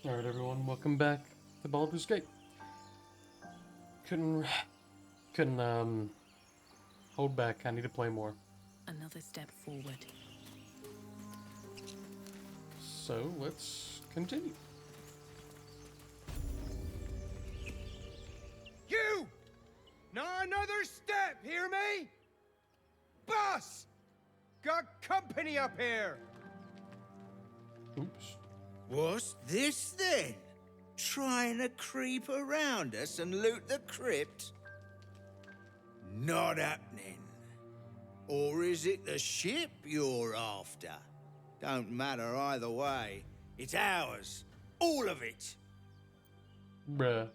Alright everyone, welcome back to Baldur's Gate. Couldn't hold back. I need to play more. Another step forward. So let's continue. You! Not another step, hear me? Boss! Got company up here! Oops. What's this then? Trying to creep around us and loot the crypt? Not happening. Or is it the ship you're after? Don't matter either way. It's ours. All of it. Bruh.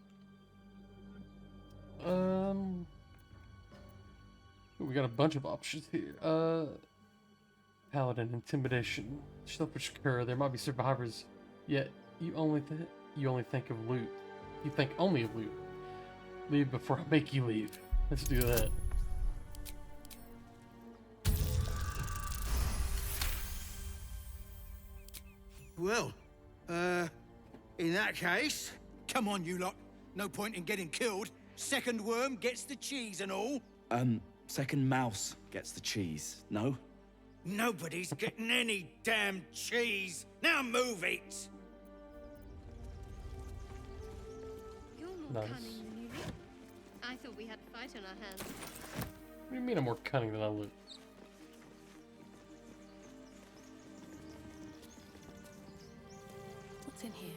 We got a bunch of options here. Paladin, Intimidation, Selfish Cur. There might be survivors, yet you only think of loot. You think only of loot. Leave before I make you leave. Let's do that. Well, in that case, come on, you lot. No point in getting killed. Second worm gets the cheese and all. Second mouse gets the cheese, no? Nobody's getting any damn cheese. Now move it. You're more Nice. cunning than you look. I thought we had a fight on our hands. What do you mean I'm more cunning than I loot? What's in here?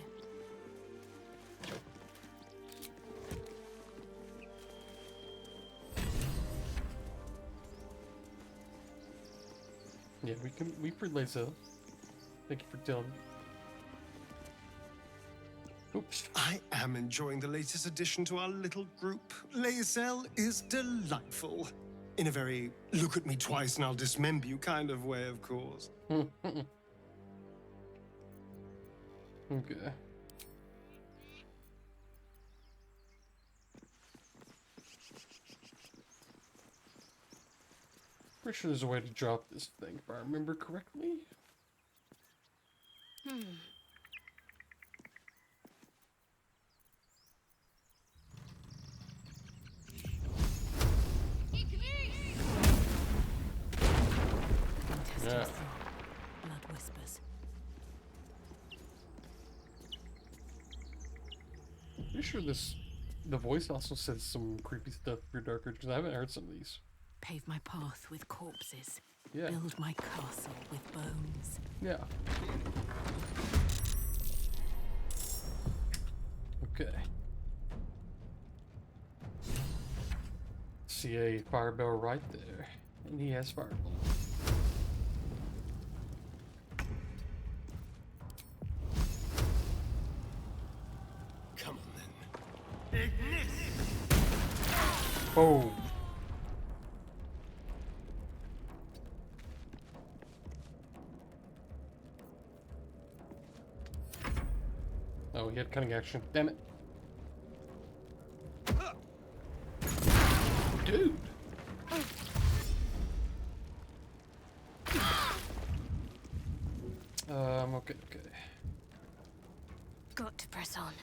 Yeah, we relate so. Thank you for telling me. Oops. I am enjoying the latest addition to our little group. Lae'zel is delightful. In a very look at me twice and I'll dismember you kind of way, of course. Okay. Pretty sure there's a way to drop this thing, if I remember correctly. Testing Yeah. soon. Blood whispers. Pretty sure the voice also says some creepy stuff for Darker, because I haven't heard some of these. Pave my path with corpses. Yeah. Build my castle with bones. Yeah. Okay. See a firebell right there, and he has fireball. Come on then. Boom. Oh, he had cunning action. Damn it. Dude. Okay. Got to press on.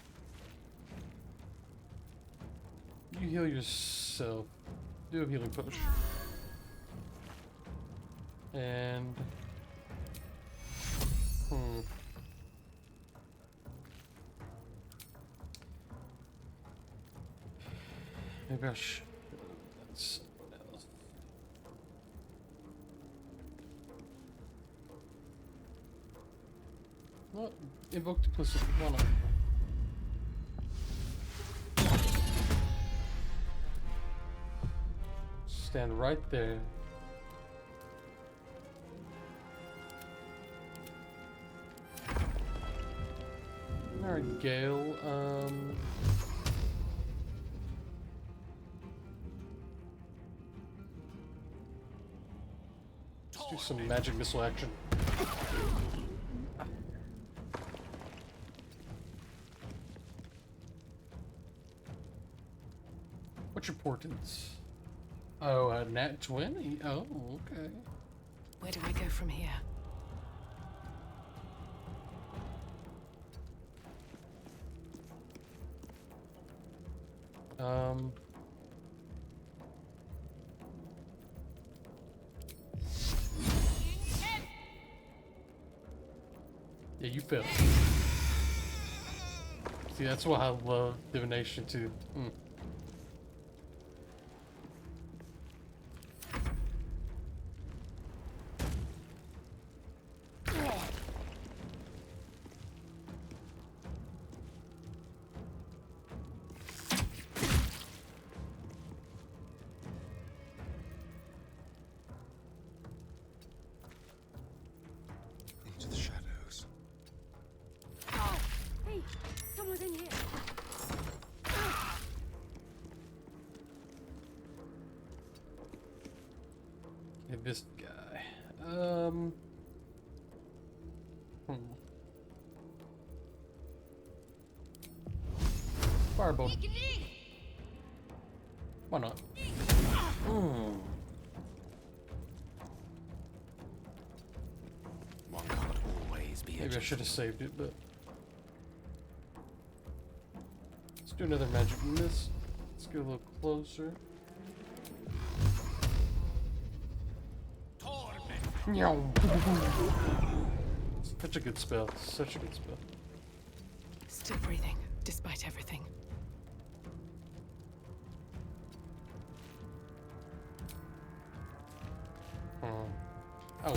You heal yourself. Do a healing push. And... Maybe I should... That's someone else. What? Invoke duplicity. Why not? Stand right there. Alright, Gale. Let's do some magic missile action. What's your portents? Oh, a nat 20? Oh, okay. Where do I go from here? Um. Yeah, you failed. See, that's why I love divination too. Into the shadows. Hey, someone's in here. Okay, this guy. Firebolt. Why not? One can't always be Maybe I should have saved it, but let's do another magic miss. Let's get a little closer. Such a good spell. Such a good spell. Still breathing, despite everything. Oh.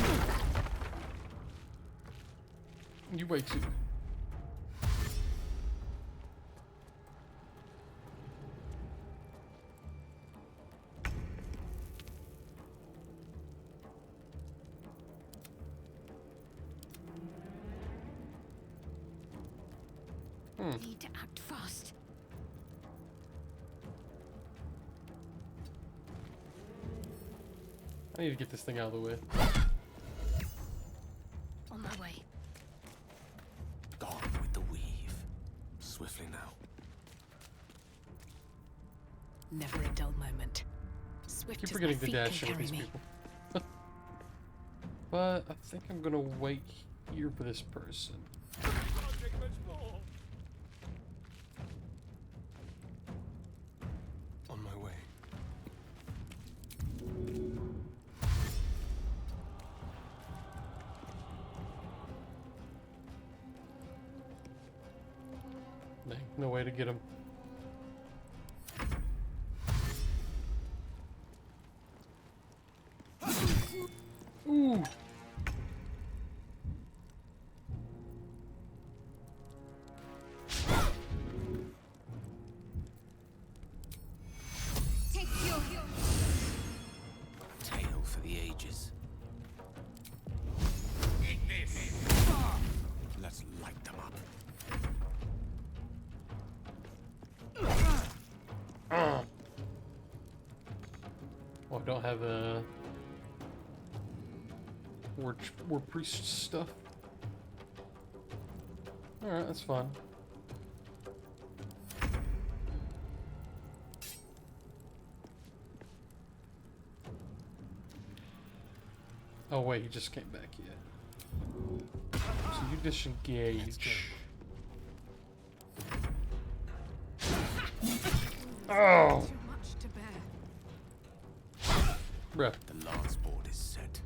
You wait too. Need to act fast. I need to get this thing out of the way. On my way. Gone with the weave. Swiftly now. Never a dull moment. Swift Keep as my forgetting to feet dash can in with carry these me. people. But I think I'm gonna wait here for this person. On my way. No way to get him. Ooh. Take your Tale for the ages. Let's light them up. Oh, I don't have a war priest stuff. All right, that's fine. Oh wait, he just came back yet. So you disengage. Oh, Too much to bear. bruh. The lance board is set.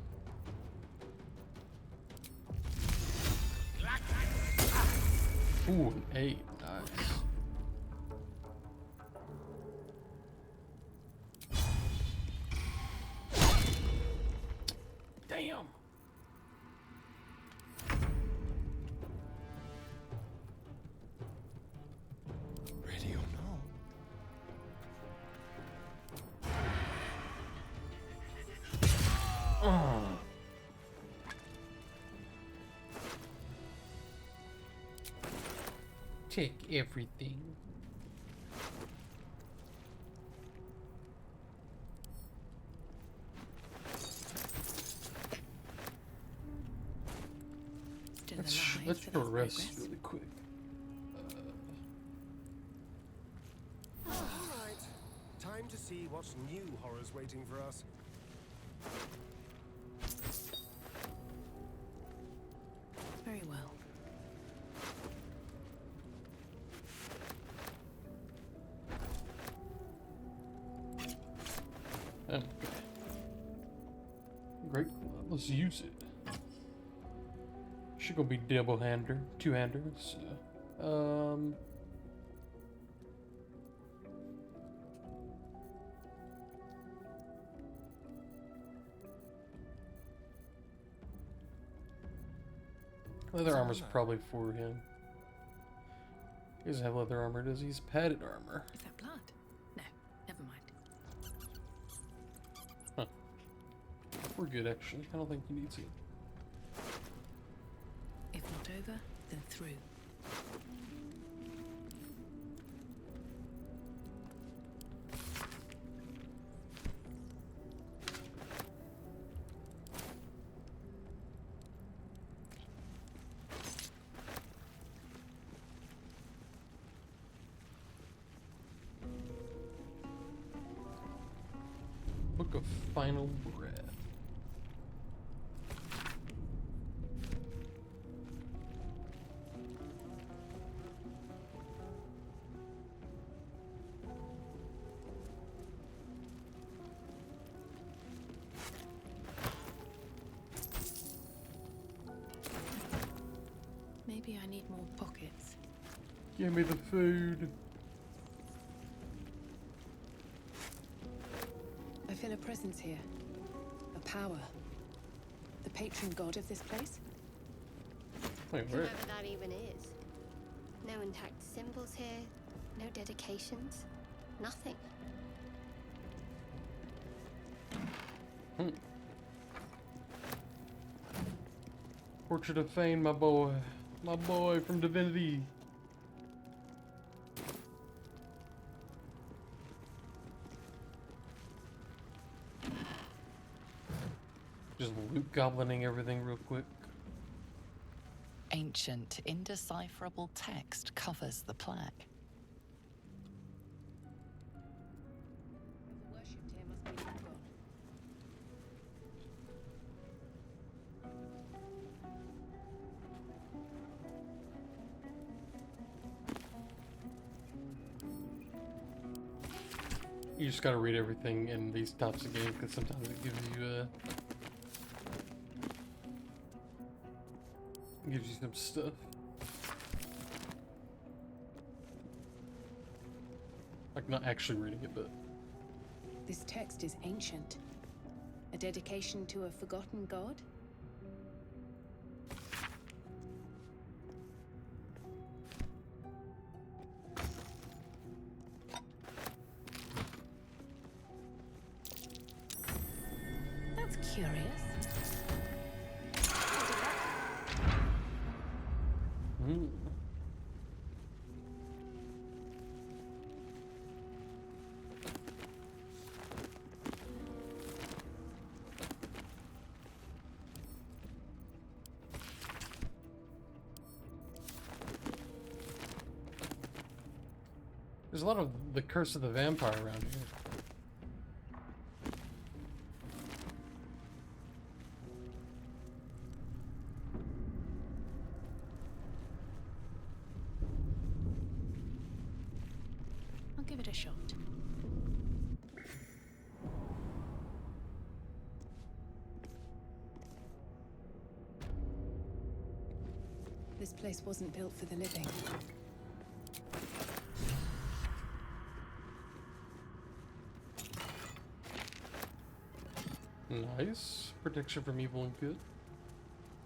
Ooh, an 8. Nice. Damn. Ready or no? Take everything. Still Let's alive, let's so do a that's rest progress. really quick. All right. Time to see what new horrors waiting for us. Very well. Okay. Great club. Let's use it. Should go be double-hander, two-handers. Leather armor's probably for him. He doesn't have leather armor, does he? He's padded armor. Is that blood? No, never mind. Huh. We're good, actually. I don't think he needs it. If not over, then through. Book of Final Breath. Maybe I need more pockets. Give me the food. I feel a presence here. A power. The patron god of this place? Wait, where? Whoever that even is. No intact symbols here, no dedications, nothing. Portrait of Fane, my boy. My boy from Divinity. Just loot goblining everything real quick. Ancient, indecipherable text covers the plaque. Worshipped here must be long gone. You just gotta read everything in these types of games because sometimes it gives you some stuff. Like not actually reading it, but This text is ancient. A dedication to a forgotten god? That's curious. There's a lot of the Curse of the Vampire around here. I'll give it a shot. This place wasn't built for the living. Nice. Protection from evil and good.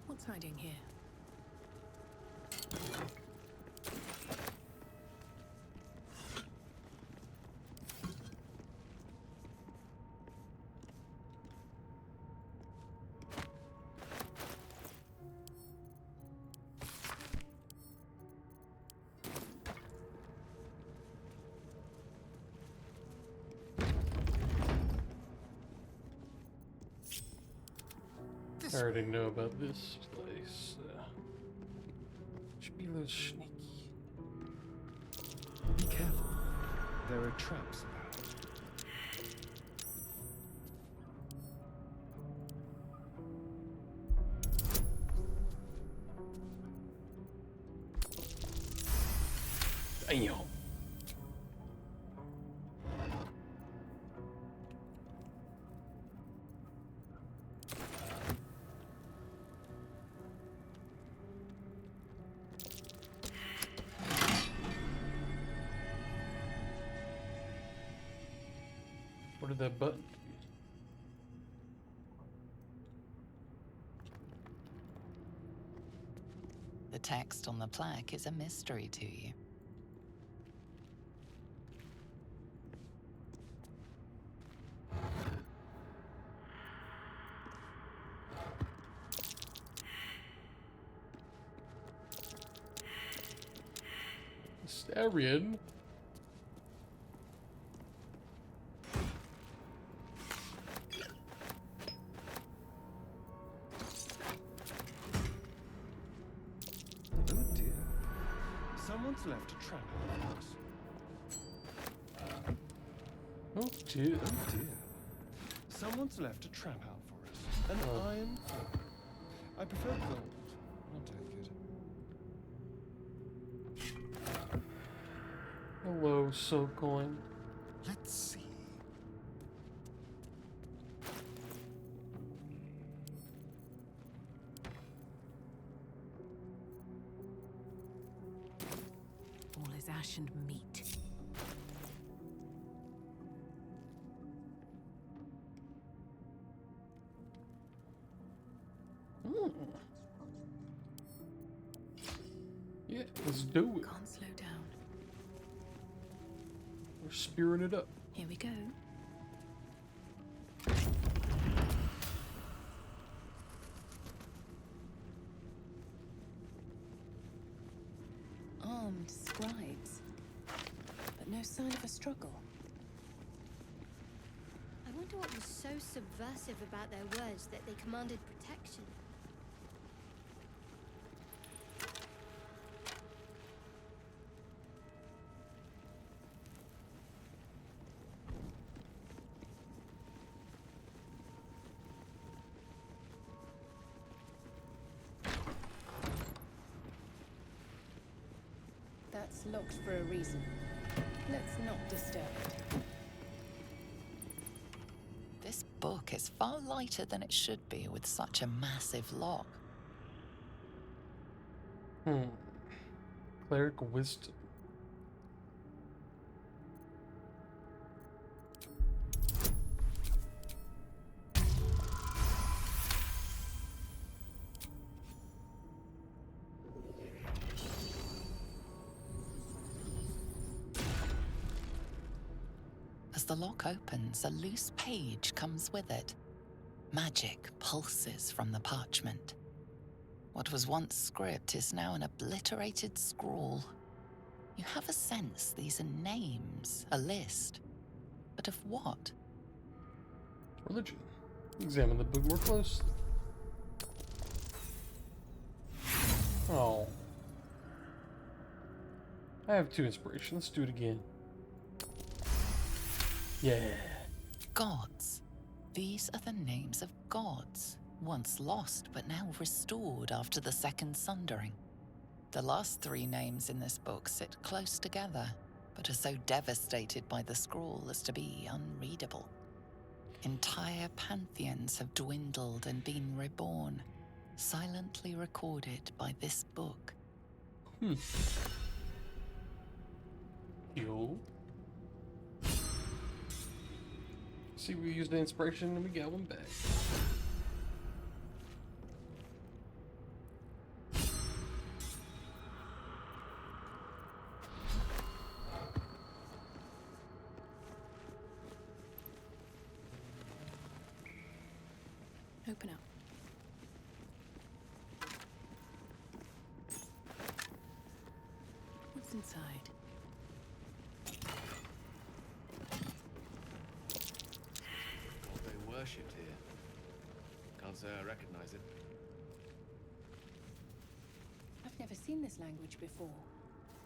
What's hiding here? I already know about this place. Should be a little sneaky. Be careful. There are traps about. Damn. What did that button do? The text on the plaque is a mystery to you. Starion? Oh dear. Someone's left a trap for us. Oh dear. Oh dear. Someone's left a trap out for us. An iron core. I prefer gold. I'll take it. Hello, Soulcoin. Let's see. All is ash and meat. Yeah, let's do it. Can't slow down. We're spearing it up. Here we go. Armed scribes, but no sign of a struggle. I wonder what was so subversive about their words that they commanded protection. That's locked for a reason. Let's not disturb it. This book is far lighter than it should be with such a massive lock. Cleric wisdom. As the lock opens, a loose page comes with it. Magic pulses from the parchment. What was once script is now an obliterated scrawl. You have a sense these are names, a list. But of what? Religion. Examine the book more closely. Oh. I have 2 inspiration. Let's do it again. Yeah. Gods. These are the names of gods, once lost but now restored after the Second Sundering. The last 3 names in this book sit close together, but are so devastated by the scroll as to be unreadable. Entire pantheons have dwindled and been reborn, silently recorded by this book. Yo. See, we used the inspiration and we got one back. Open up. What's inside? What they worshipped here. Can't say I recognize it. I've never seen this language before.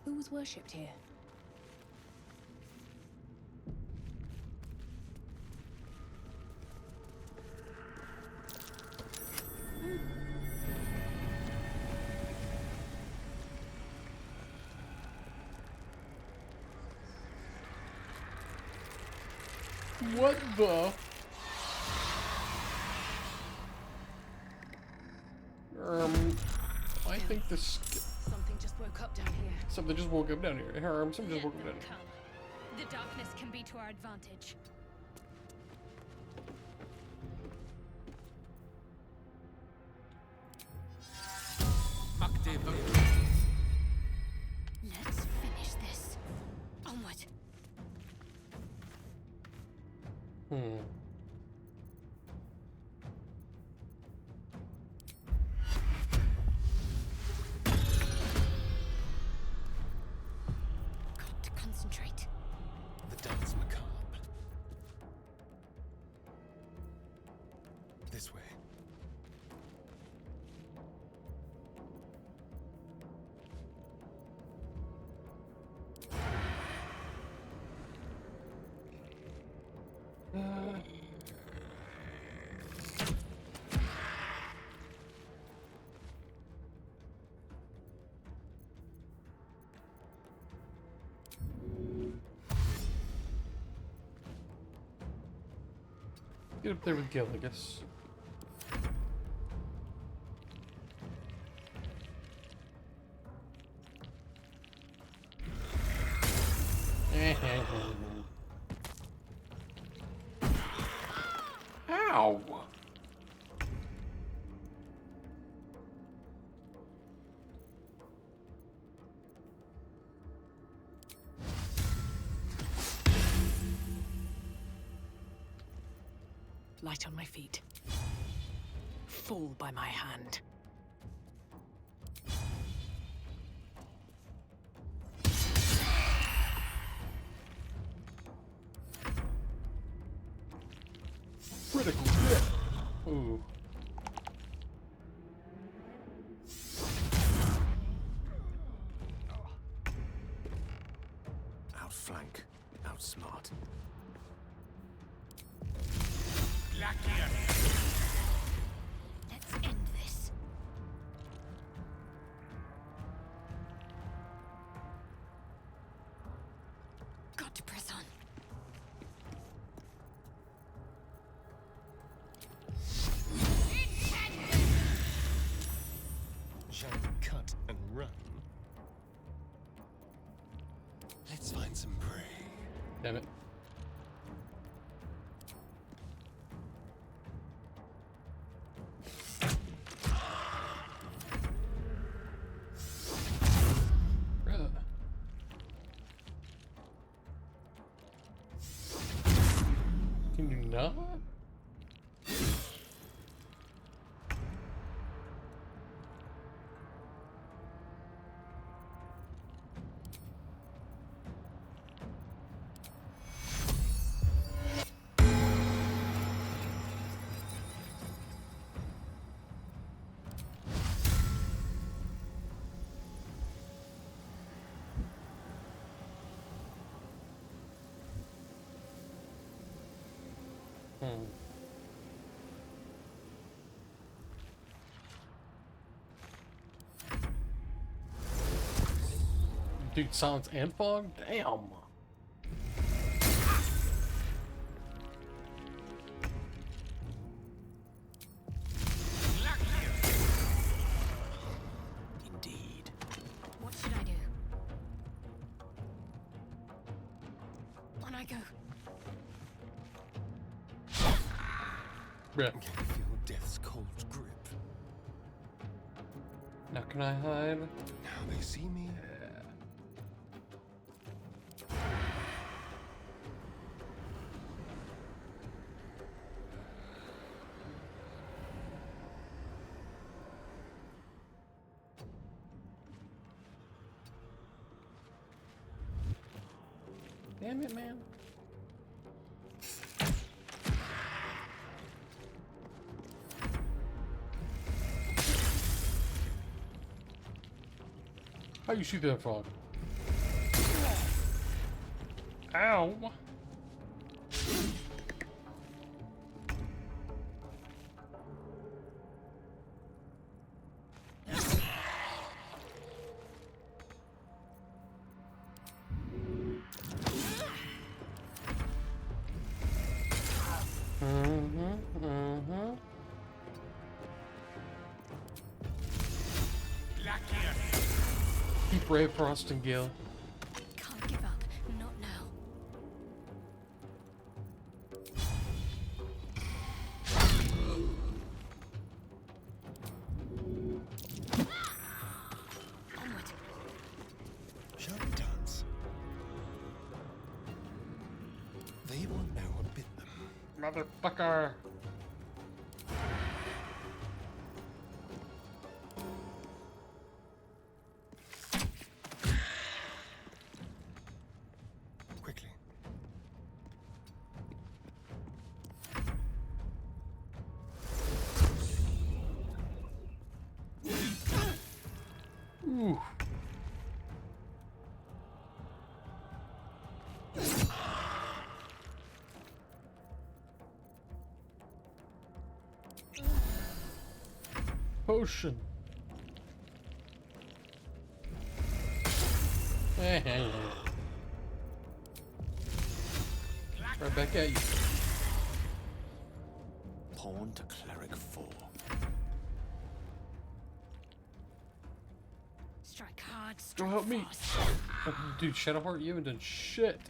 Who was worshipped here? What the? I think this. Something just woke up down here. Something just woke up down here. Something just woke up down here. The darkness can be to our advantage. Let's finish this. Onward. Got to concentrate. The dance macabre. This way. Get up there with Gil, I guess. Ow! Light on my feet. Fall by my hand. Critical hit! Ooh. Outflank, outsmart. Let's end this. Got to press on. Shall we cut and run? Let's find some prey. Damn it. Can you not? Dude, silence and fog? Damn. Indeed. What should I do? On I go. Bruh. Can you feel death's cold grip? Now can I hide? Now they see me. Damn it, man. How you shoot that frog? Ow! Keep brave, Frost and Gil. Can't give up. Not now. won't know what bit them. Motherfucker. Quickly. Ooh. Potion. Hey. Right back at you. Pawn to cleric 4. Strike hard, Go strike help me. fast. Dude, Shadowheart, you haven't done shit.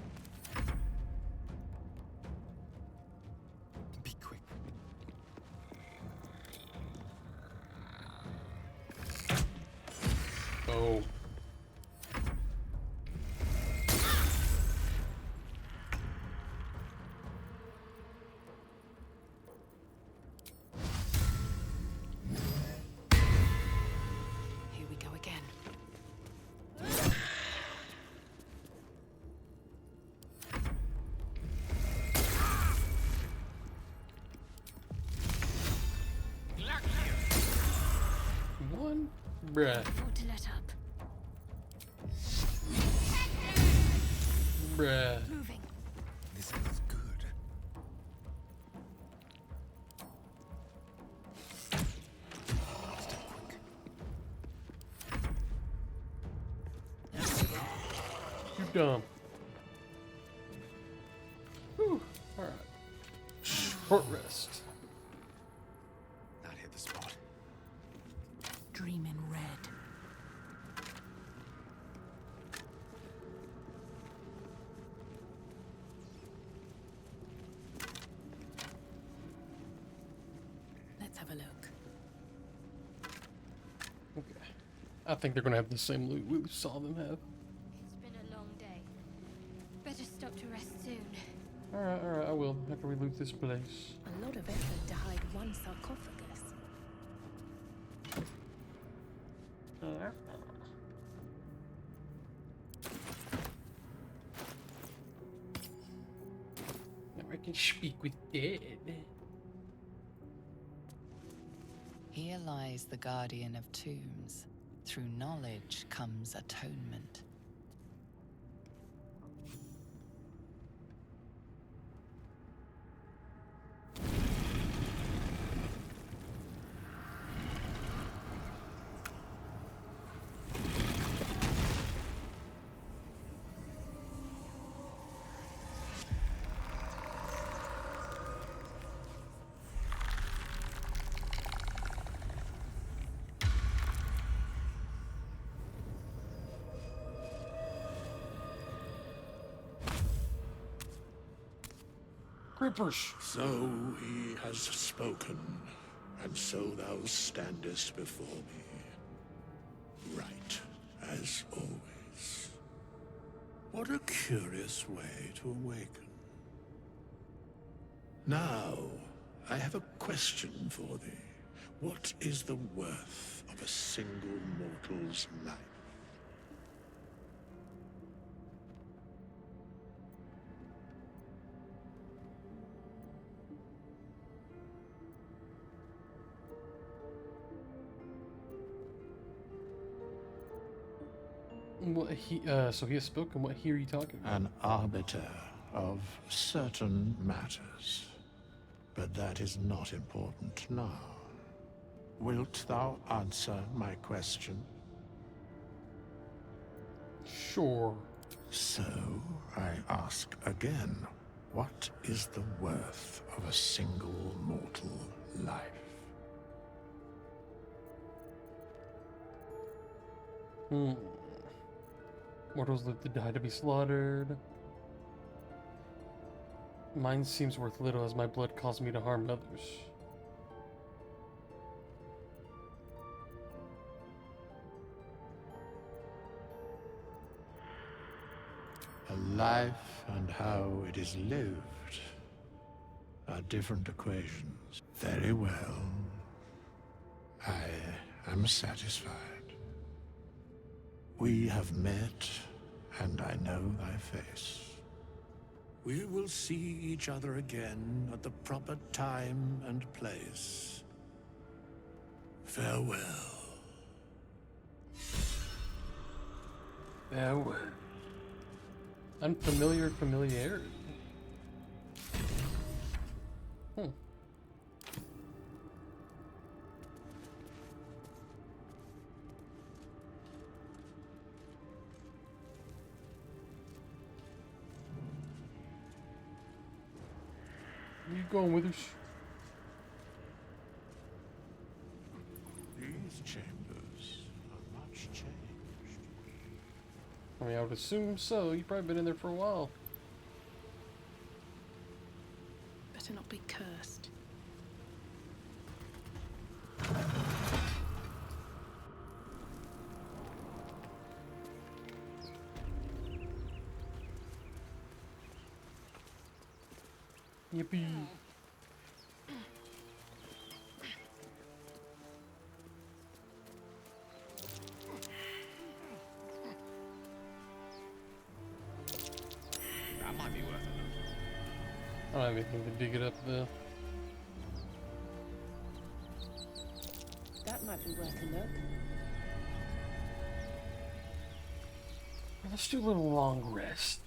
Be quick. Oh. Here we go again. One breath. Afford to let up. Breath. Moving. This feels good. Step quick. You dumb. Whew. Alright. Short rest. That hit the spot. Dream in red. Let's have a look. Okay. I think they're gonna have the same loot we saw them have. It's been a long day. Better stop to rest soon. Alright, I will. After we loot this place. A lot of effort to hide one sarcophagus. Now I can speak with dead. Here lies the guardian of tombs. Through knowledge comes atonement. Creepers. So he has spoken, and so thou standest before me. Right, as always. What a curious way to awaken. Now, I have a question for thee. What is the worth of a single mortal's life? What he so he has spoken. What he are you talking about? An arbiter of certain matters. But that is not important now. Wilt thou answer my question? Sure. So, I ask again, what is the worth of a single mortal life? Mortals live to die to be slaughtered. Mine seems worth little as my blood caused me to harm others. A life and how it is lived are different equations. Very well. I am satisfied. We have met, and I know thy face. We will see each other again at the proper time and place. Farewell. Farewell. Unfamiliar familiarity. You going with us? These chambers are much changed. I mean, I would assume so. You've probably been in there for a while. Better not be cursed. Yippee. That might be worth it. I don't have anything to dig it up though. That might be worth a look. Let's do a little long rest.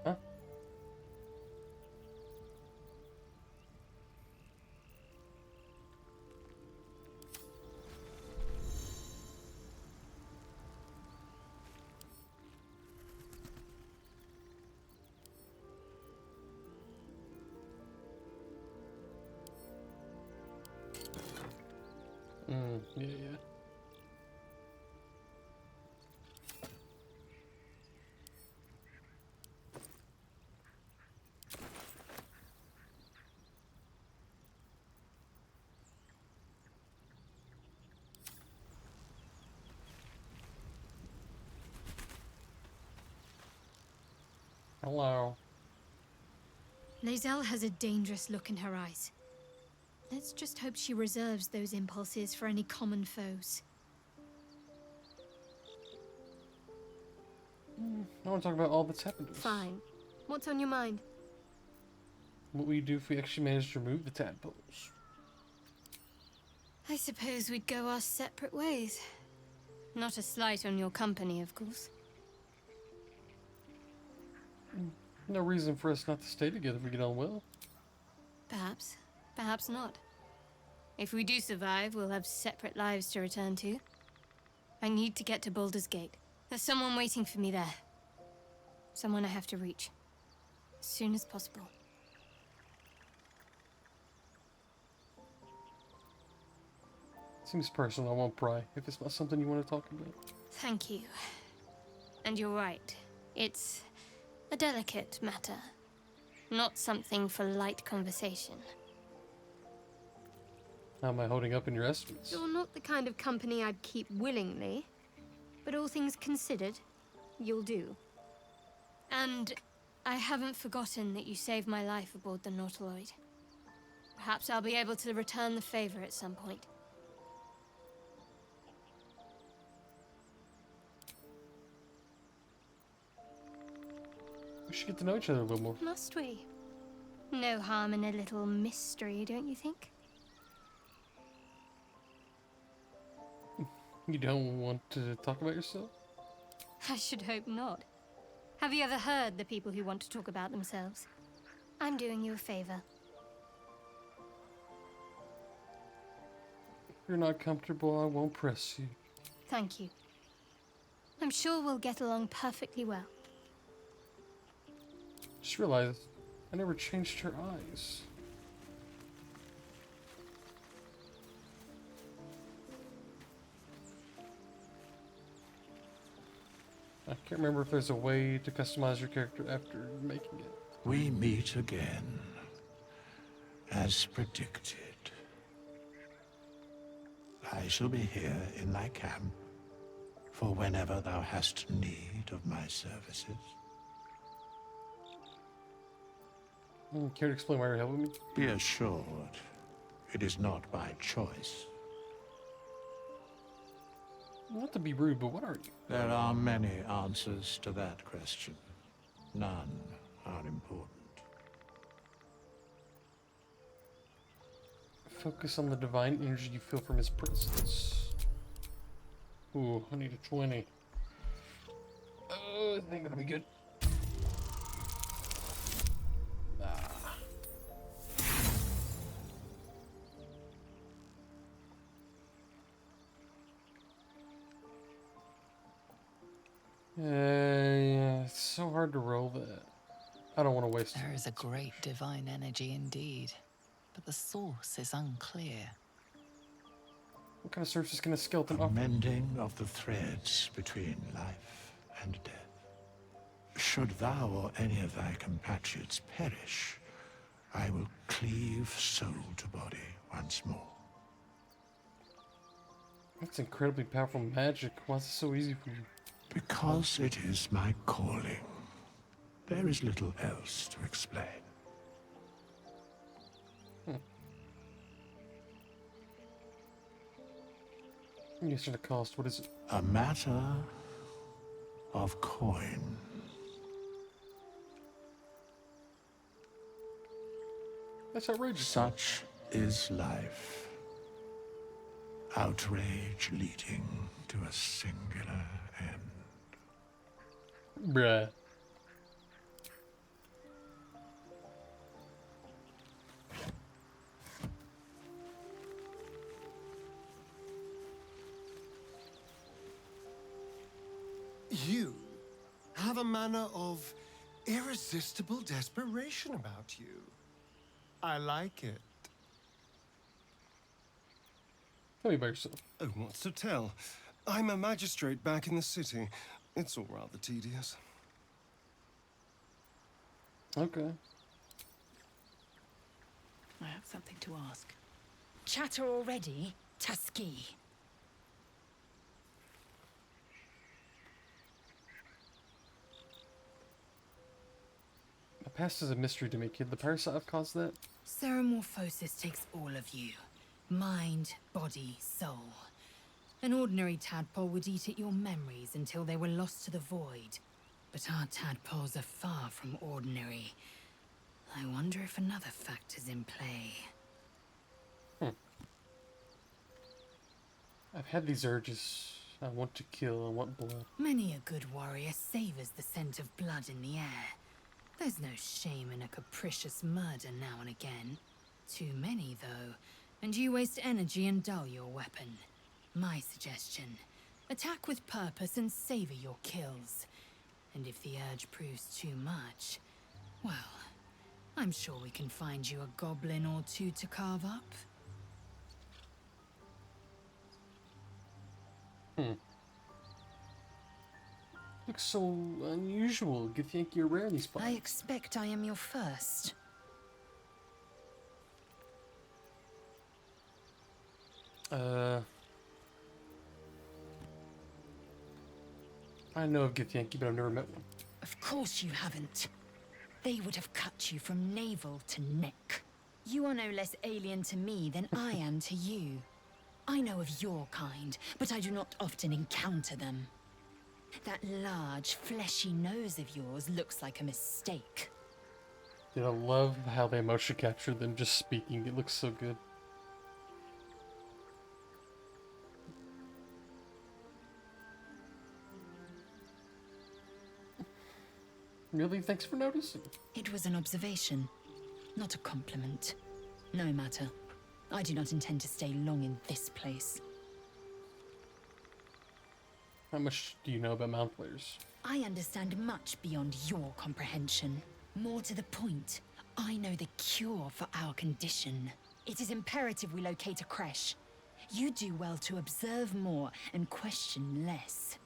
Huh? Yeah, yeah. Hello. Lae'zel has a dangerous look in her eyes. Let's just hope she reserves those impulses for any common foes. I want to talk about all that's happened to us. Fine. What's on your mind? What we do if we actually manage to remove the tadpoles. I suppose we'd go our separate ways. Not a slight on your company, of course. No reason for us not to stay together if we get on well. Perhaps. Perhaps not. If we do survive, we'll have separate lives to return to. I need to get to Baldur's Gate. There's someone waiting for me there. Someone I have to reach. As soon as possible. Seems personal, I won't pry. If it's not something you want to talk about. Thank you. And you're right. It's a delicate matter. Not something for light conversation. How am I holding up in your estimates? You're not the kind of company I'd keep willingly, but all things considered, you'll do. And I haven't forgotten that you saved my life aboard the Nautiloid. Perhaps I'll be able to return the favor at some point. We should get to know each other a little more. Must we? No harm in a little mystery, don't you think? You don't want to talk about yourself? I should hope not. Have you ever heard the people who want to talk about themselves? I'm doing you a favor. If you're not comfortable, I won't press you. Thank you. I'm sure we'll get along perfectly well. Just realized I never changed her eyes. I can't remember if there's a way to customize your character after making it. We meet again, as predicted. I shall be here in thy camp for whenever thou hast need of my services. Care to explain why you're helping me? Be assured, it is not by choice. Not to be rude, but what are you? There are many answers to that question. None are important. Focus on the divine energy you feel from his presence. Ooh, I need a 20. Oh, I think that'll be good. Yeah, it's so hard to roll that. I don't want to waste it. There is a great divine energy indeed, but the source is unclear. What kind of service can a skeleton The offer? mending of the threads between life and death. Should thou or any of thy compatriots perish, I will cleave soul to body once more. That's incredibly powerful magic. Why is it so easy for you? Because it is my calling. There is little else to explain. Yes, the cost. What is it? A matter of coin. That's outrageous. Such is life. Outrage leading to a singular end. Bruh. You have a manner of irresistible desperation about you. I like it. Tell me about yourself. Oh, what's to tell? I'm a magistrate back in the city. It's all rather tedious. Okay. I have something to ask. Chatter already, Tuskegee. The past is a mystery to me, kid. The parasite have caused that? Ceremorphosis takes all of you. Mind, body, soul. An ordinary tadpole would eat at your memories until they were lost to the void. But our tadpoles are far from ordinary. I wonder if another factor's in play. I've had these urges. I want to kill, I want blood. Many a good warrior savors the scent of blood in the air. There's no shame in a capricious murder now and again. Too many, though, and you waste energy and dull your weapon. My suggestion, attack with purpose and savor your kills. And if the urge proves too much, well, I'm sure we can find you a goblin or two to carve up. Looks so unusual. Good think you're rare in these spots. I expect I am your first. I know of Githyanki, but I've never met one. Of course you haven't. They would have cut you from navel to neck. You are no less alien to me than I am to you. I know of your kind, but I do not often encounter them. That large, fleshy nose of yours looks like a mistake. Dude, I love how they motion capture them just speaking. It looks so good. Really? Thanks for noticing. It was an observation, not a compliment. No matter. I do not intend to stay long in this place. How much do you know about Mount Players? I understand much beyond your comprehension. More to the point, I know the cure for our condition. It is imperative we locate a creche. You do well to observe more and question less.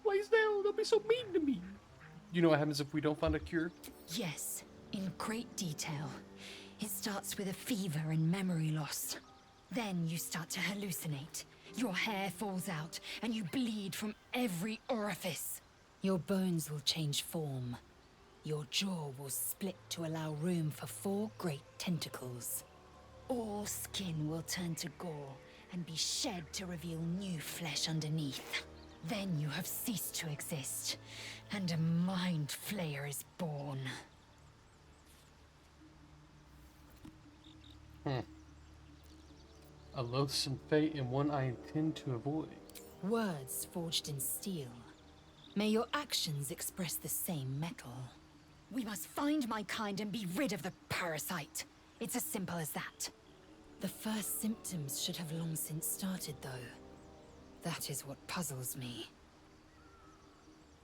Please, don't be so mean to me. You know what happens if we don't find a cure? Yes, in great detail. It starts with a fever and memory loss. Then you start to hallucinate. Your hair falls out, and you bleed from every orifice. Your bones will change form. Your jaw will split to allow room for 4 great tentacles. All skin will turn to gore and be shed to reveal new flesh underneath. Then you have ceased to exist, and a mind flayer is born. A loathsome fate and one I intend to avoid. Words forged in steel. May your actions express the same metal. We must find my kind and be rid of the parasite. It's as simple as that. The first symptoms should have long since started, though. That is what puzzles me.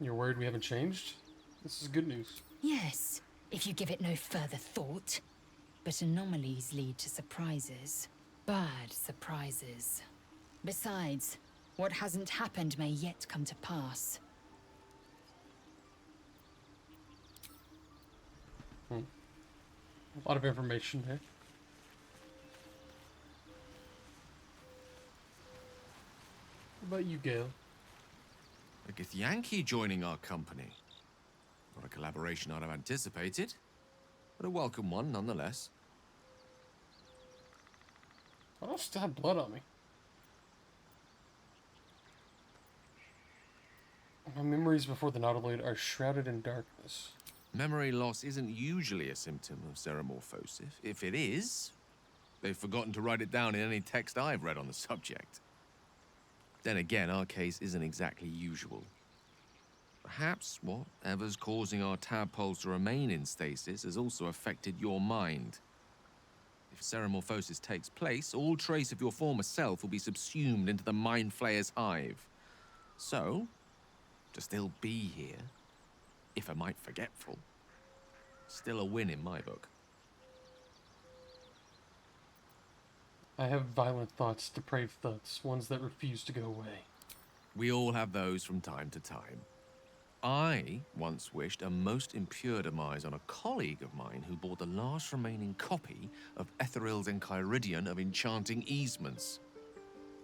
You're worried we haven't changed? This is good news. Yes, if you give it no further thought. But anomalies lead to surprises. Bad surprises. Besides, what hasn't happened may yet come to pass. A lot of information here. What about you, Gale? A Githyanki joining our company. Not a collaboration I'd have anticipated, but a welcome one nonetheless. I don't still have blood on me. My memories before the Nautiloid are shrouded in darkness. Memory loss isn't usually a symptom of seromorphosis. If it is, they've forgotten to write it down in any text I've read on the subject. Then again, our case isn't exactly usual. Perhaps whatever's causing our tadpoles to remain in stasis has also affected your mind. If seromorphosis takes place, all trace of your former self will be subsumed into the Mind Flayer's hive. So, to still be here, if a mite forgetful, still a win in my book. I have violent thoughts, depraved thoughts, ones that refuse to go away. We all have those from time to time. I once wished a most impure demise on a colleague of mine who bought the last remaining copy of Etheril's Enchiridion of Enchanting Easements.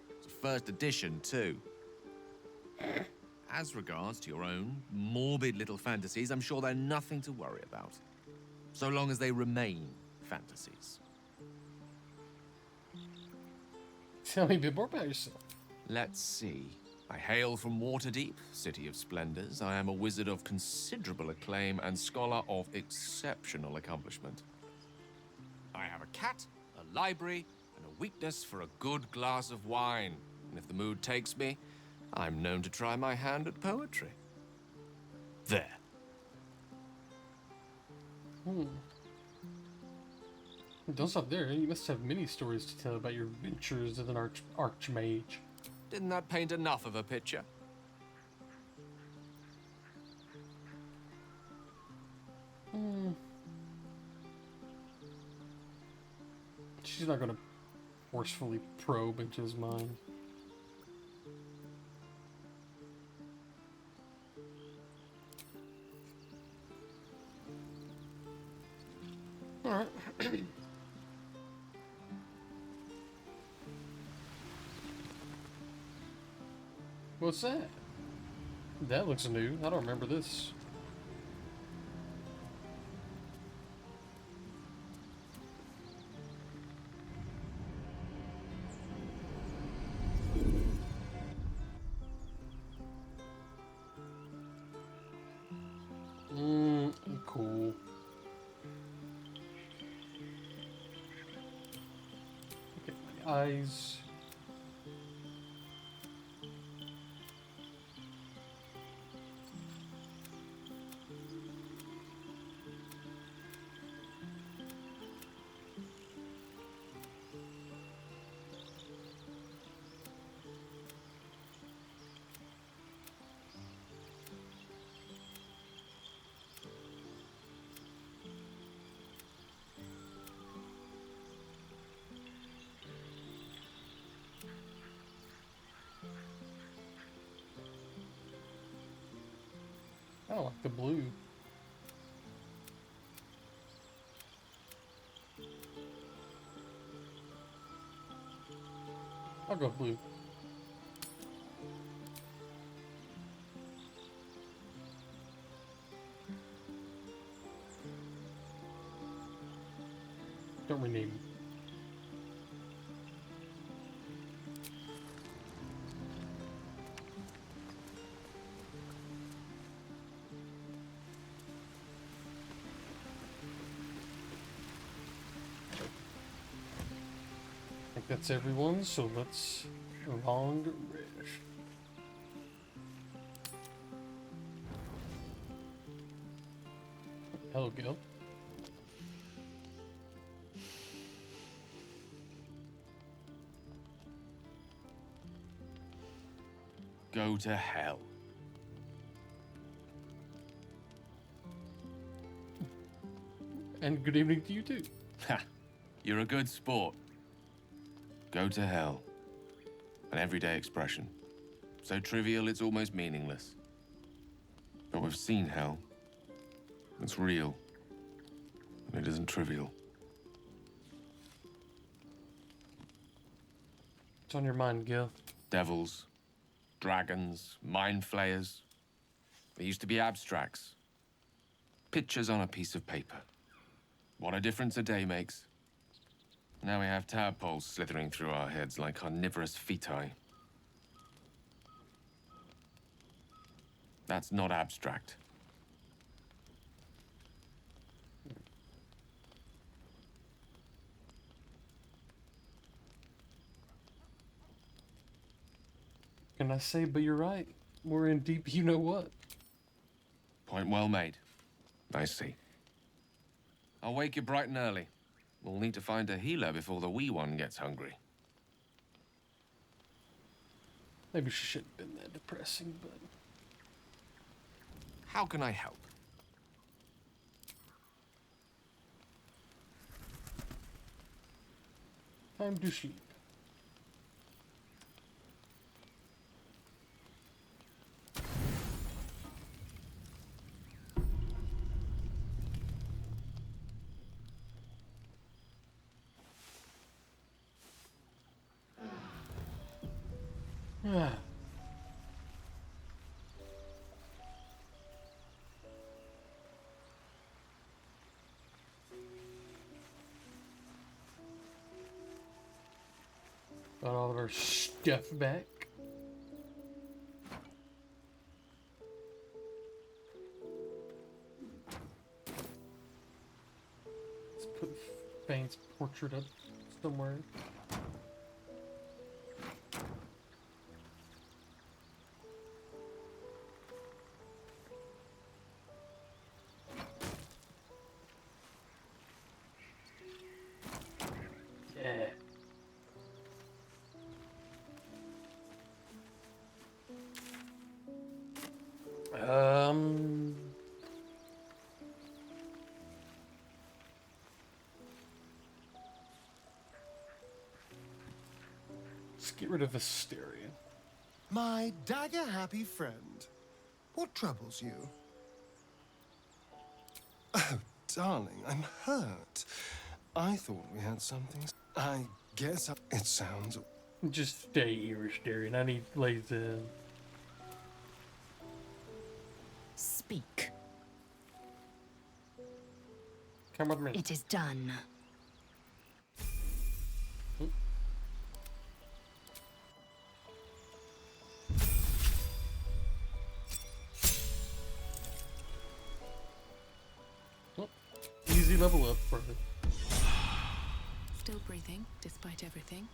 It's a first edition, too. As regards to your own morbid little fantasies, I'm sure they're nothing to worry about. So long as they remain fantasies. Tell me a bit more about yourself. Let's see. I hail from Waterdeep, City of Splendors. I am a wizard of considerable acclaim and scholar of exceptional accomplishment. I have a cat, a library, and a weakness for a good glass of wine. And if the mood takes me, I'm known to try my hand at poetry. There. Don't stop there. You must have many stories to tell about your adventures as an archmage. Didn't that paint enough of a picture? She's not going to forcefully probe into his mind. Alright. What's that? That looks new. I don't remember this. Cool. Look at my eyes. I don't like the blue. I'll go blue. Don't rename me. I think that's everyone, so let's long rest. Hello, Gil. Go to hell. And good evening to you too. Ha! You're a good sport. Go to hell. An everyday expression. So trivial it's almost meaningless. But we've seen hell. It's real. And it isn't trivial. What's on your mind, Gil? Devils, dragons, mind flayers. They used to be abstracts. Pictures on a piece of paper. What a difference a day makes. Now we have tadpoles slithering through our heads like carnivorous feti. That's not abstract. Can I say, but you're right. We're in deep you know what. Point well made. I see. I'll wake you bright and early. We'll need to find a healer before the wee one gets hungry. Maybe she shouldn't have been that depressing, but... How can I help? Time to sleep. Ah. Got all of our stuff back. Let's put Fane's portrait up somewhere. Yeah. Let's get rid of Hysteria. My dagger-happy friend, what troubles you? Oh, darling, I'm hurt. I thought we had something. I guess it sounds... Just stay here, Hysteria. I need laser. Speak. Come with me. It is done. Easy level up, brother. Still breathing, despite everything.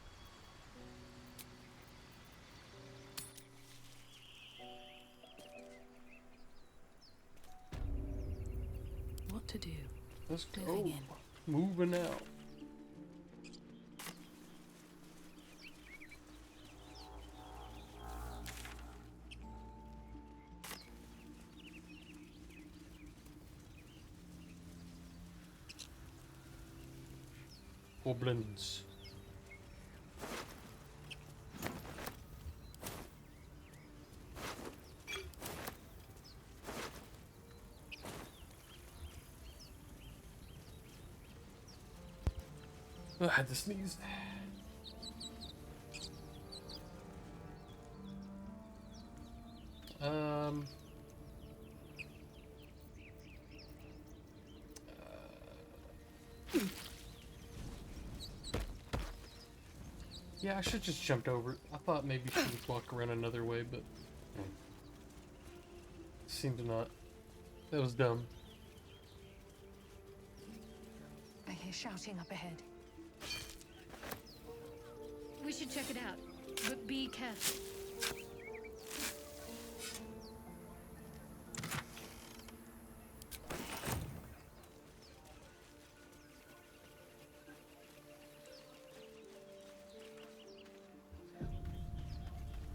What to do? Let's go. Moving in. Moving out. Goblins. I had to sneeze. Yeah, I should just jumped over it. I thought maybe she would walk around another way, but seemed to not. That was dumb. I hear shouting up ahead. We should check it out, but be careful.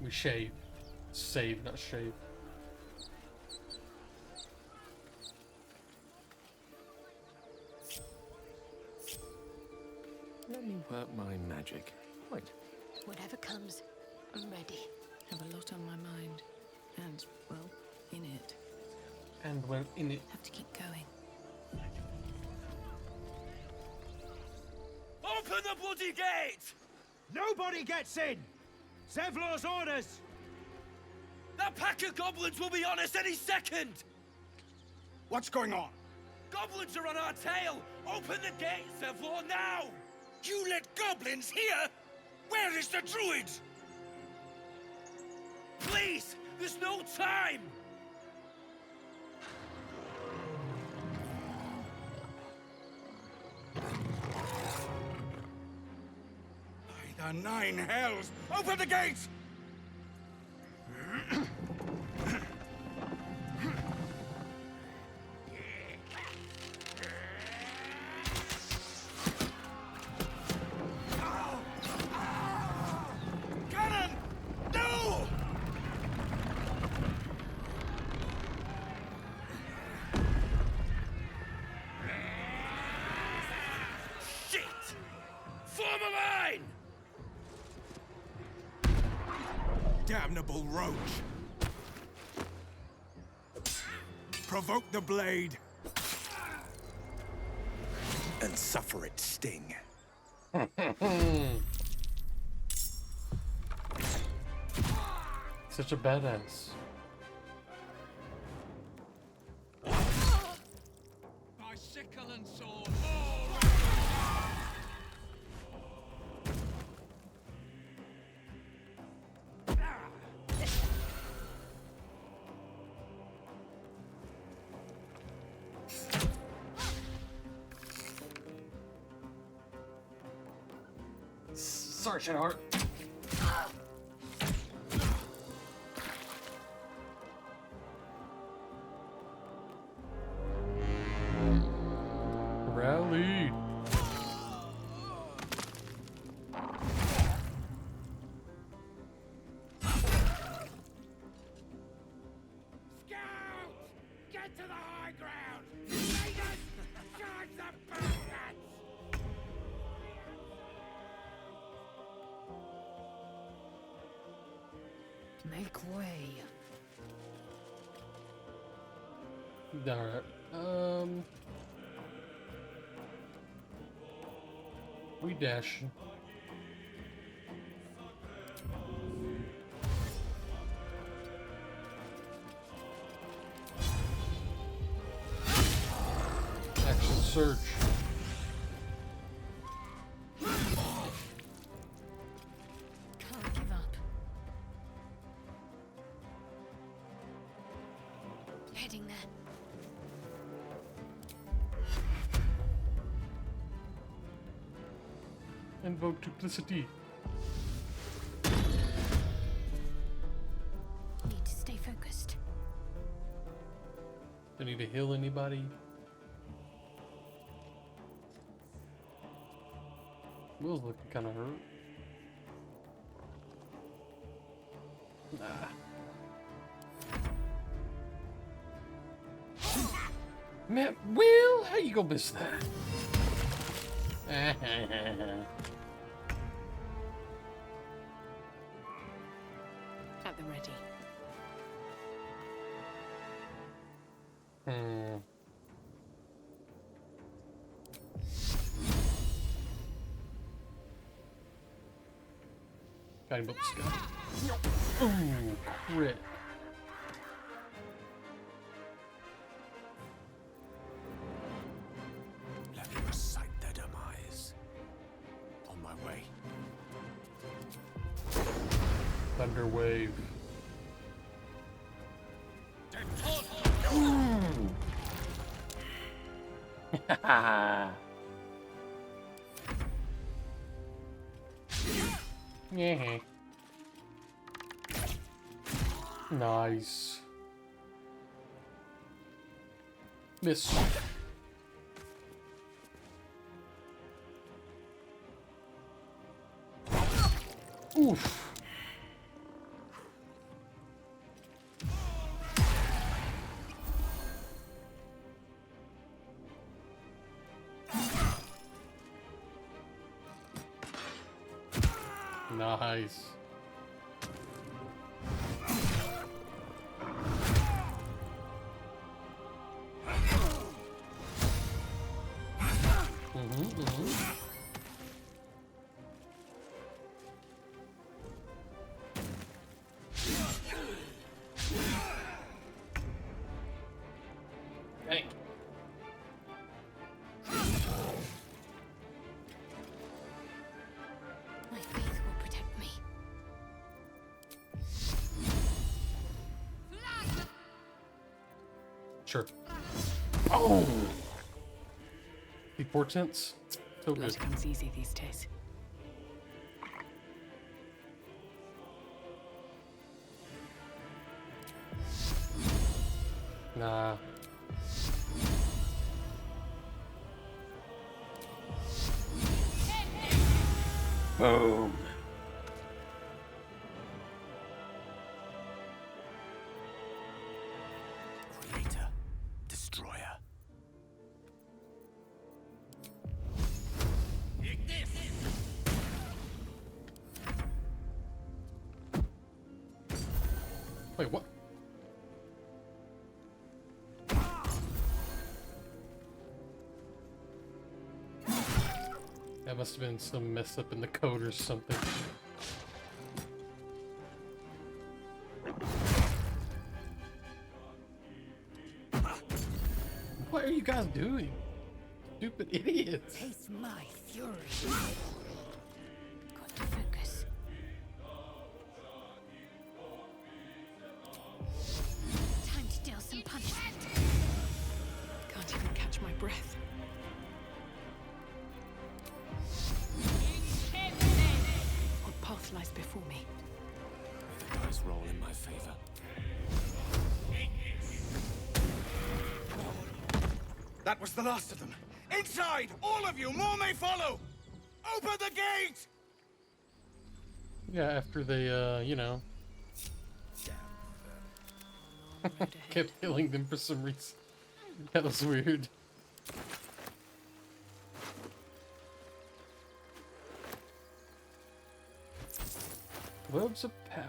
We shave. Save, not shave. Let me work my magic. Wait. Whatever comes, I'm ready. Have a lot on my mind. And, well, in it. And when in it. Have to keep going. Open the bloody gate! Nobody gets in! Zevlor's orders! That pack of goblins will be on us any second! What's going on? Goblins are on our tail! Open the gate, Zevlor, now! You let goblins here? Where is the druid? Please! There's no time! By the 9 hells! Open the gates! Cannon! No! Shit! Form a line! Damnable roach! Provoke the blade! And suffer its sting. Such a badass. By sickle and sword! Sorry, Shadowheart. Rally. Get to the high ground! Raiders! Charge the bastards! Make way. Alright. We dash. Action search. Can't give up. Heading there. Invoke duplicity. Need to stay focused. Do I need to heal anybody? Will's looking kind of hurt. Nah. Man, Will, how you gonna miss that? At the ready. Got him up the sky. Ooh, crit. Let me recite their demise. On my way. Thunder wave. Yeah. Nice. Miss. Oof. Nice. Dang. My faith will protect me. Sure. Oh! The portents? So Blood good. comes easy these days. Nah. Boom. Creator. Destroyer. Wait, what? That must have been some mess up in the code or something. What are you guys doing? Stupid idiots. Taste my fury. Got to focus. Time to deal some punishment. Can't even catch my breath. What path lies before me? The dice roll in my favor. That was the last of them. Inside! All of you! More may follow! Open the gate! Yeah, after they, you know, kept killing them for some reason. That was weird. Globes of power.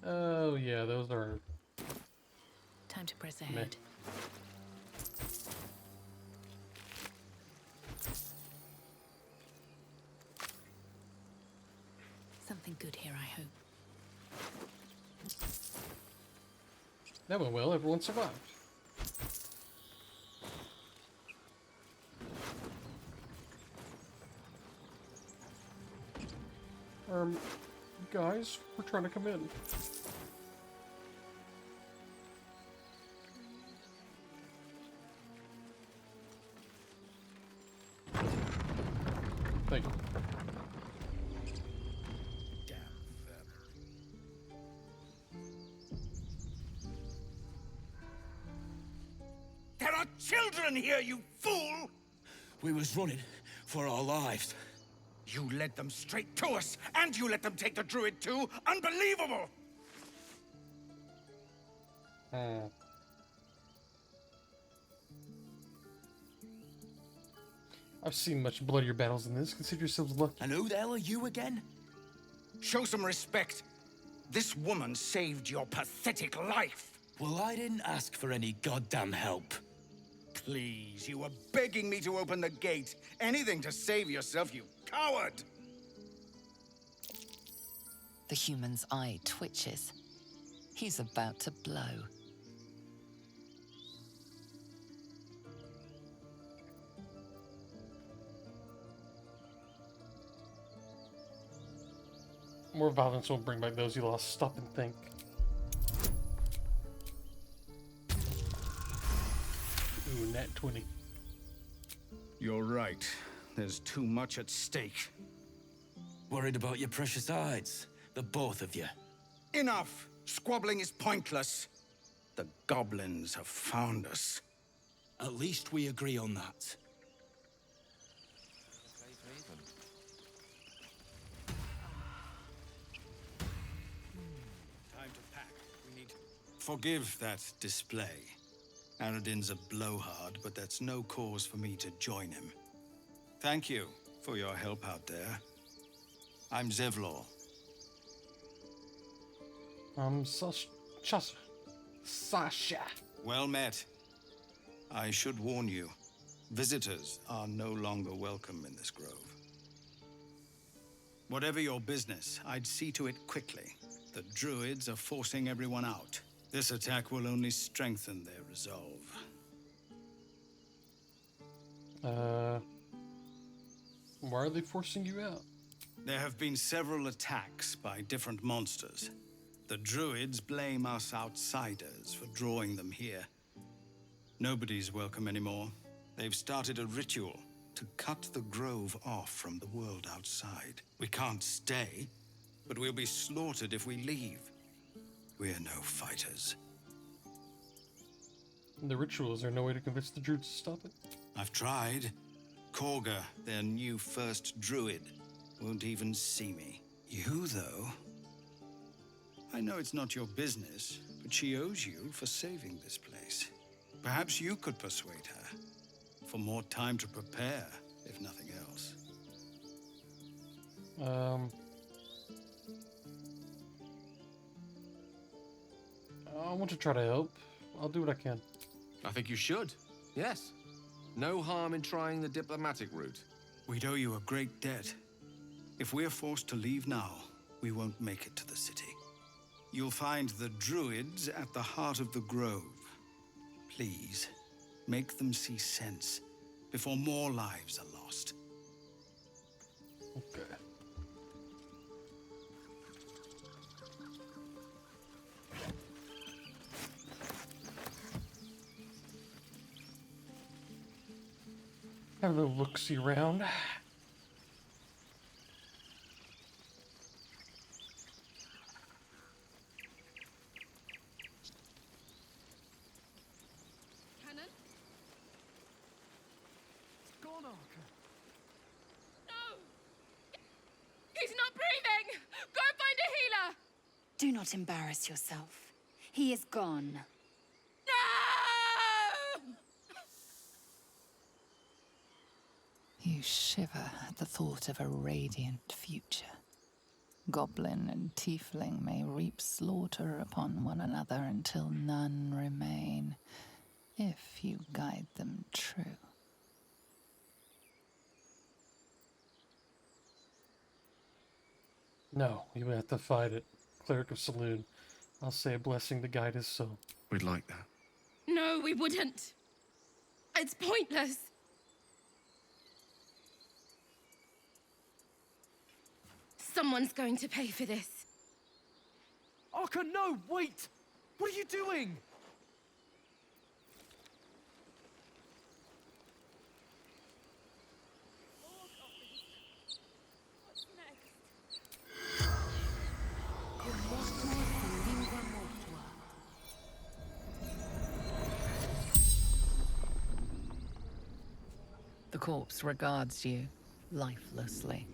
Oh yeah, those are Time to press meh. ahead. Something good here, I hope. That went well, everyone survived. Guys, we're trying to come in. Thank you. There are children here, you fool! We was running for our lives. You led them straight to us, and you let them take the druid too? Unbelievable! I've seen much bloodier battles than this. Consider yourselves lucky. And who the hell are you again? Show some respect. This woman saved your pathetic life. Well, I didn't ask for any goddamn help. Please, you were begging me to open the gate. Anything to save yourself, you coward! The human's eye twitches. He's about to blow. More violence won't bring back those you lost. Stop and think. Ooh, nat 20. You're right. There's too much at stake. Worried about your precious hides, the both of you. Enough! Squabbling is pointless. The goblins have found us. At least we agree on that. Time to pack. We need... Forgive that display. Aradin's a blowhard, but that's no cause for me to join him. Thank you for your help out there. I'm Zevlor. Sasha. Well met. I should warn you, visitors are no longer welcome in this grove. Whatever your business, I'd see to it quickly. The druids are forcing everyone out. This attack will only strengthen their resolve. Why are they forcing you out? There have been several attacks by different monsters. The druids blame us outsiders for drawing them here. Nobody's welcome anymore. They've started a ritual to cut the grove off from the world outside. We can't stay, but we'll be slaughtered if we leave. We're no fighters. The ritual, is there no way to convince the druids to stop it? I've tried. Korga, their new first druid, won't even see me. You, though? I know it's not your business, but she owes you for saving this place. Perhaps you could persuade her. For more time to prepare, if nothing else. I want to try to help. I'll do what I can. I think you should. Yes. No harm in trying the diplomatic route. We'd owe you a great debt. If we're forced to leave now, we won't make it to the city. You'll find the druids at the heart of the grove. Please, make them see sense before more lives are lost. Okay. Have a little look-see around. Cannon? It's gone, Arca. No! He's not breathing! Go find a healer! Do not embarrass yourself. He is gone. You shiver at the thought of a radiant future. Goblin and tiefling may reap slaughter upon one another until none remain, if you guide them true. No, you have to fight it. Cleric of Saloon. I'll say a blessing to guide his soul. We'd like that. No, we wouldn't. It's pointless. Someone's going to pay for this. Arca, no, wait! What are you doing? What's next? The corpse regards you lifelessly.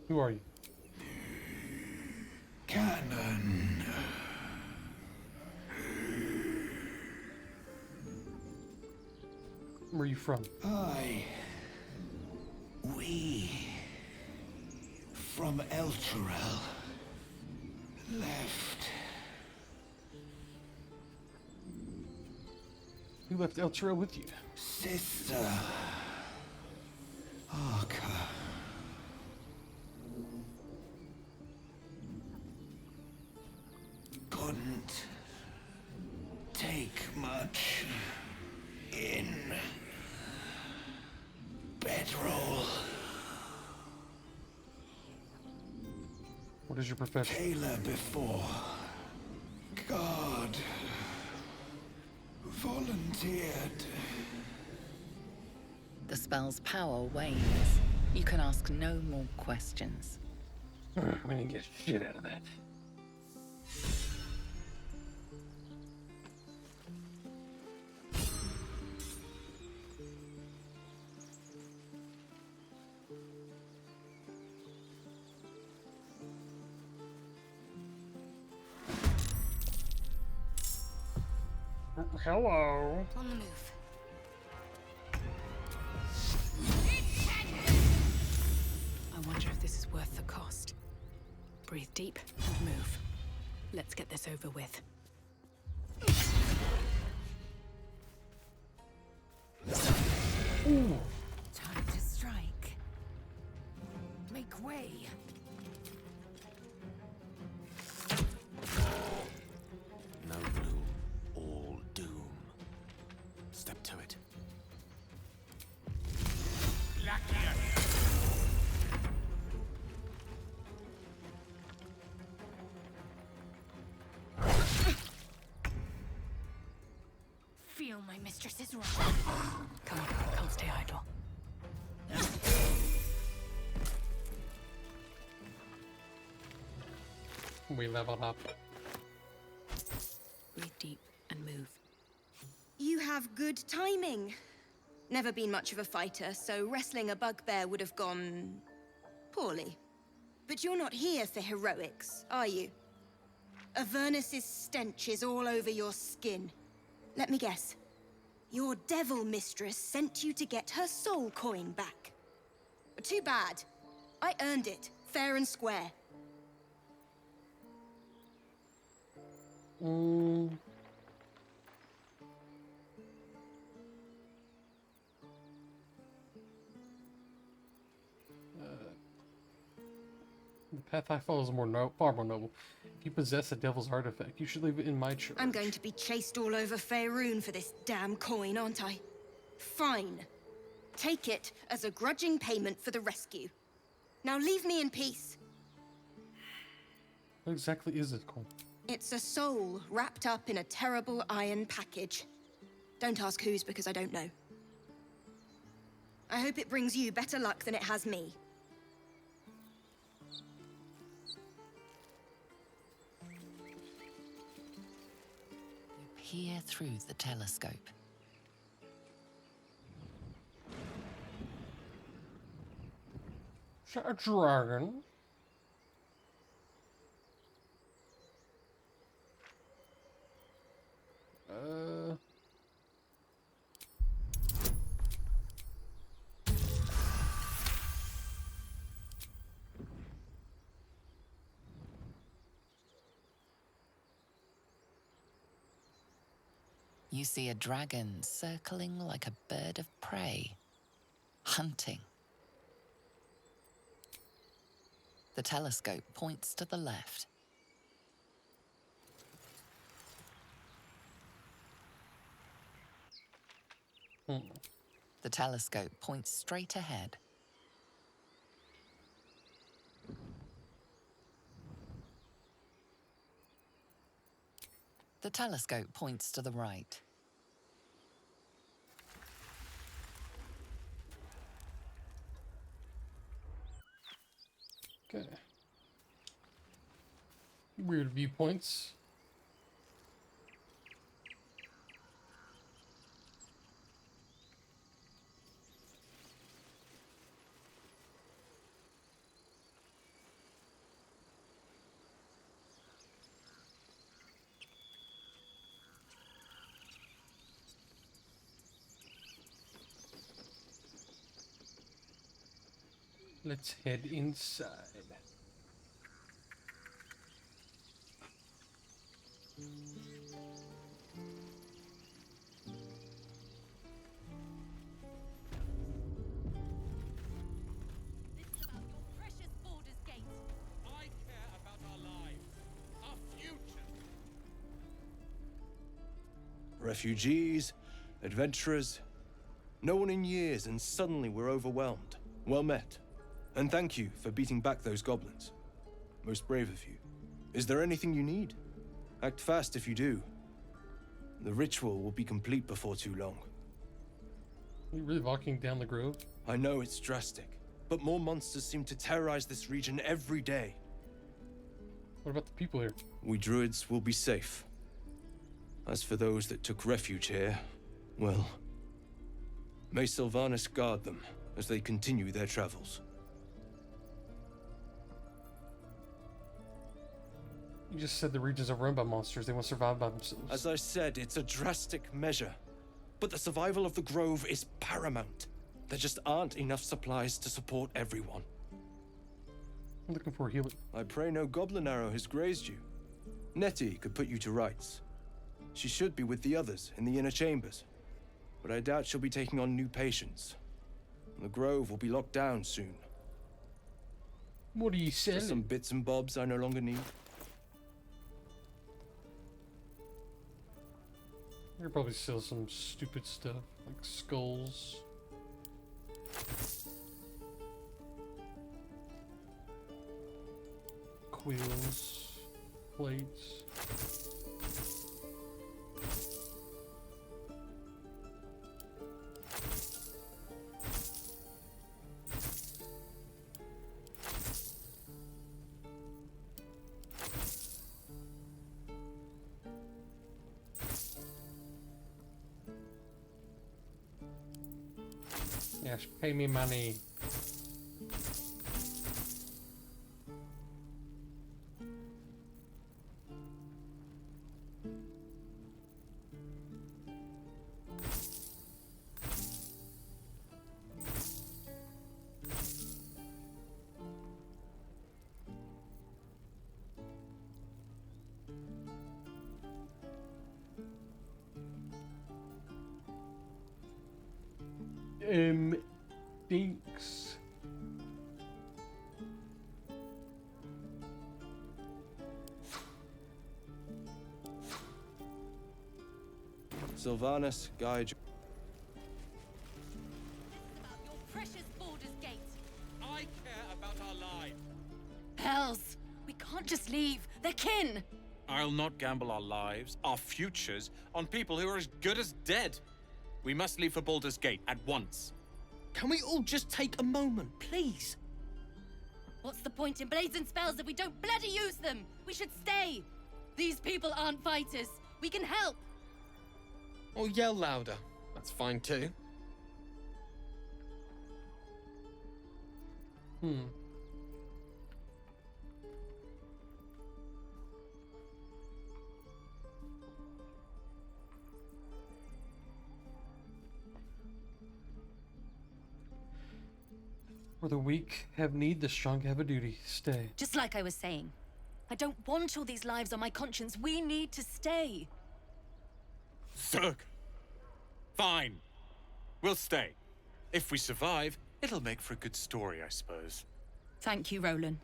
Who are you? Cannon. Where are you from? We, from Elturel, left. Who left El Trail with you? Sister. Arca. Couldn't take much in. Bedroll. What is your profession? Tailor before. God. Volunteered. The spell's power wanes. You can ask no more questions. We didn't get shit out of that. Hello. On the move. I wonder if this is worth the cost. Breathe deep and move. Let's get this over with. Ooh. Time to strike. Make way. No gloom, all doom. Step to it. Feel my mistress's wrath. Come on, can't stay idle. We leveled up. Breathe deep and move. You have good timing. Never been much of a fighter, so wrestling a bugbear would have gone poorly. But you're not here for heroics, are you? Avernus's stench is all over your skin. Let me guess. Your devil mistress sent you to get her soul coin back. Too bad. I earned it, fair and square. The path I follow is far more noble. If you possess a devil's artifact, you should leave it in my charge. I'm going to be chased all over Faerun for this damn coin, aren't I? Fine. Take it as a grudging payment for the rescue. Now leave me in peace. What exactly is this coin? It's a soul wrapped up in a terrible iron package. Don't ask whose, because I don't know. I hope it brings you better luck than it has me. Peer through the telescope. Is that a dragon? You see a dragon circling like a bird of prey, hunting. The telescope points to the left. The telescope points straight ahead. The telescope points to the right. Okay. Weird viewpoints. Let's head inside. Refugees, adventurers. No one in years, and suddenly we're overwhelmed. Well met. And thank you for beating back those goblins. Most brave of you. Is there anything you need? Act fast if you do. The ritual will be complete before too long. Are you really walking down the grove? I know it's drastic, but more monsters seem to terrorize this region every day. What about the people here? We druids will be safe. As for those that took refuge here, well, may Sylvanas guard them as they continue their travels. You just said the regions are run by monsters. They won't survive by themselves. As I said, it's a drastic measure. But the survival of the Grove is paramount. There just aren't enough supplies to support everyone. I'm looking for a healer. I pray no goblin arrow has grazed you. Nettie could put you to rights. She should be with the others in the inner chambers. But I doubt she'll be taking on new patients. The Grove will be locked down soon. What are you selling? Just some bits and bobs I no longer need. You could probably sell some stupid stuff, like skulls. Quills. Plates. Yes, pay me money. Dinks. Sylvanas, guide you. Your precious Baldur's Gate. I care about our lives. Hells, we can't just leave. They're kin. I'll not gamble our lives, our futures, on people who are as good as dead. We must leave for Baldur's Gate at once. Can we all just take a moment, please? What's the point in blazing spells if we don't bloody use them? We should stay. These people aren't fighters. We can help. Or yell louder. That's fine too. Where the weak have need, the strong have a duty. Stay. Just like I was saying. I don't want all these lives on my conscience. We need to stay. Zerg. Fine. We'll stay. If we survive, it'll make for a good story, I suppose. Thank you, Roland.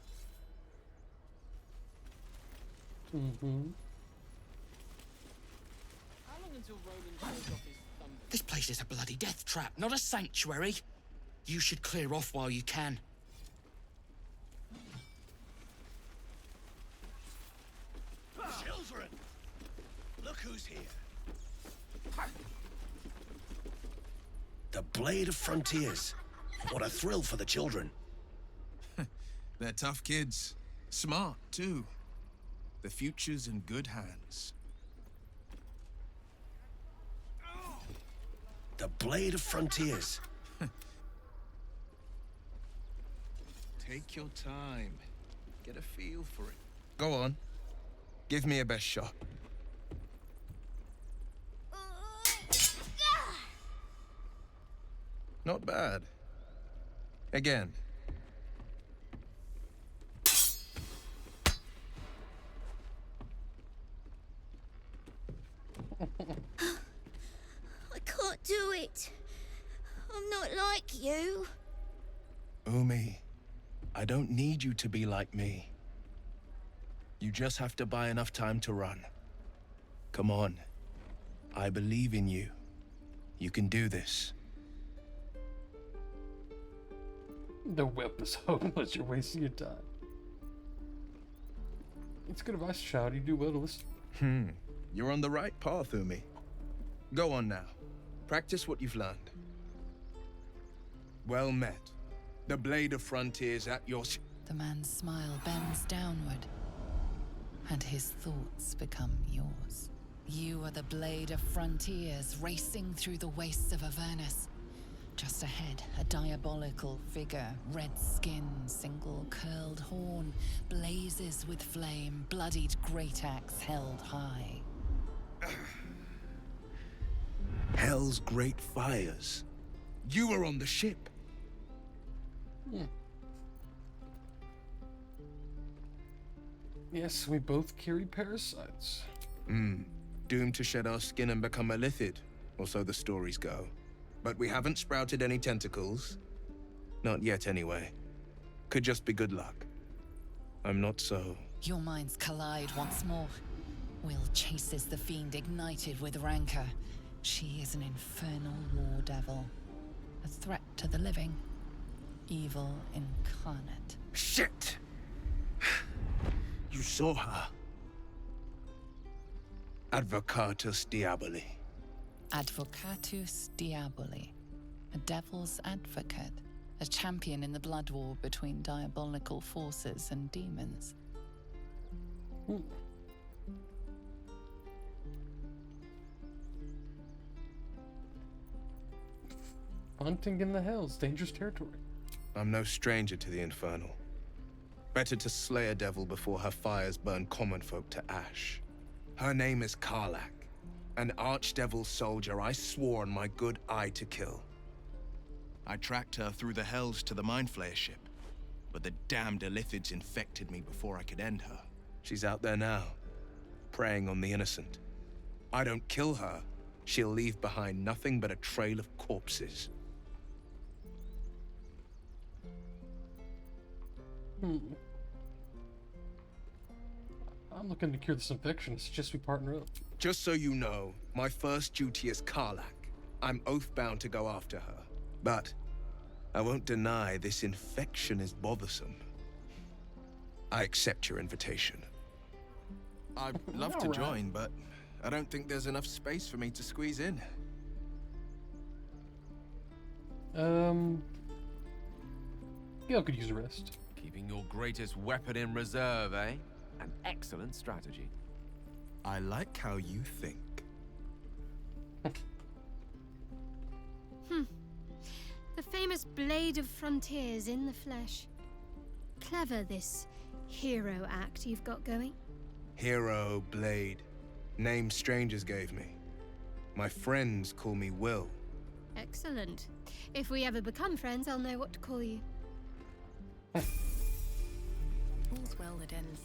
This place is a bloody death trap, not a sanctuary. You should clear off while you can. Children! Look who's here. The Blade of Frontiers. What a thrill for the children. They're tough kids. Smart, too. The future's in good hands. The Blade of Frontiers. Take your time. Get a feel for it. Go on. Give me a best shot. Not bad. Again. I can't do it. I'm not like you. Umi, I don't need you to be like me. You just have to buy enough time to run. Come on. I believe in you. You can do this. The whip is hopeless. You're wasting your time. It's good advice, child. You do well to listen. You're on the right path, Umi. Go on now. Practice what you've learned. Well met. The blade of frontiers at your... The man's smile bends downward, and his thoughts become yours. You are the blade of frontiers racing through the wastes of Avernus. Just ahead, a diabolical figure, red skin, single curled horn, blazes with flame, bloodied great axe held high. Hell's great fires. You were on the ship. Yes, we both carry parasites. Doomed to shed our skin and become a lithid, or so the stories go. But we haven't sprouted any tentacles. Not yet, anyway. Could just be good luck. I'm not so... Your minds collide once more. Will chases the fiend ignited with rancor. She is an infernal war devil. A threat to the living. Evil incarnate. Shit! You saw her. Advocatus Diaboli. Advocatus Diaboli. A devil's advocate. A champion in the blood war between diabolical forces and demons. Hunting in the Hells, dangerous territory. I'm no stranger to the infernal. Better to slay a devil before her fires burn common folk to ash. Her name is Karlach, an archdevil soldier I swore on my good eye to kill. I tracked her through the Hells to the Mind Flayer ship, but the damned Illithids infected me before I could end her. She's out there now, preying on the innocent. I don't kill her, she'll leave behind nothing but a trail of corpses. I'm looking to cure this infection. I suggest we partner up. Just so you know, my first duty is Karlach. I'm oath-bound to go after her. But I won't deny this infection is bothersome. I accept your invitation. I'd love to join, but I don't think there's enough space for me to squeeze in. Gale could use a rest. Keeping your greatest weapon in reserve, eh? An excellent strategy. I like how you think. The famous Blade of Frontiers in the flesh. Clever, this hero act you've got going. Hero, Blade. Name strangers gave me. My friends call me Will. Excellent. If we ever become friends, I'll know what to call you. All's well that ends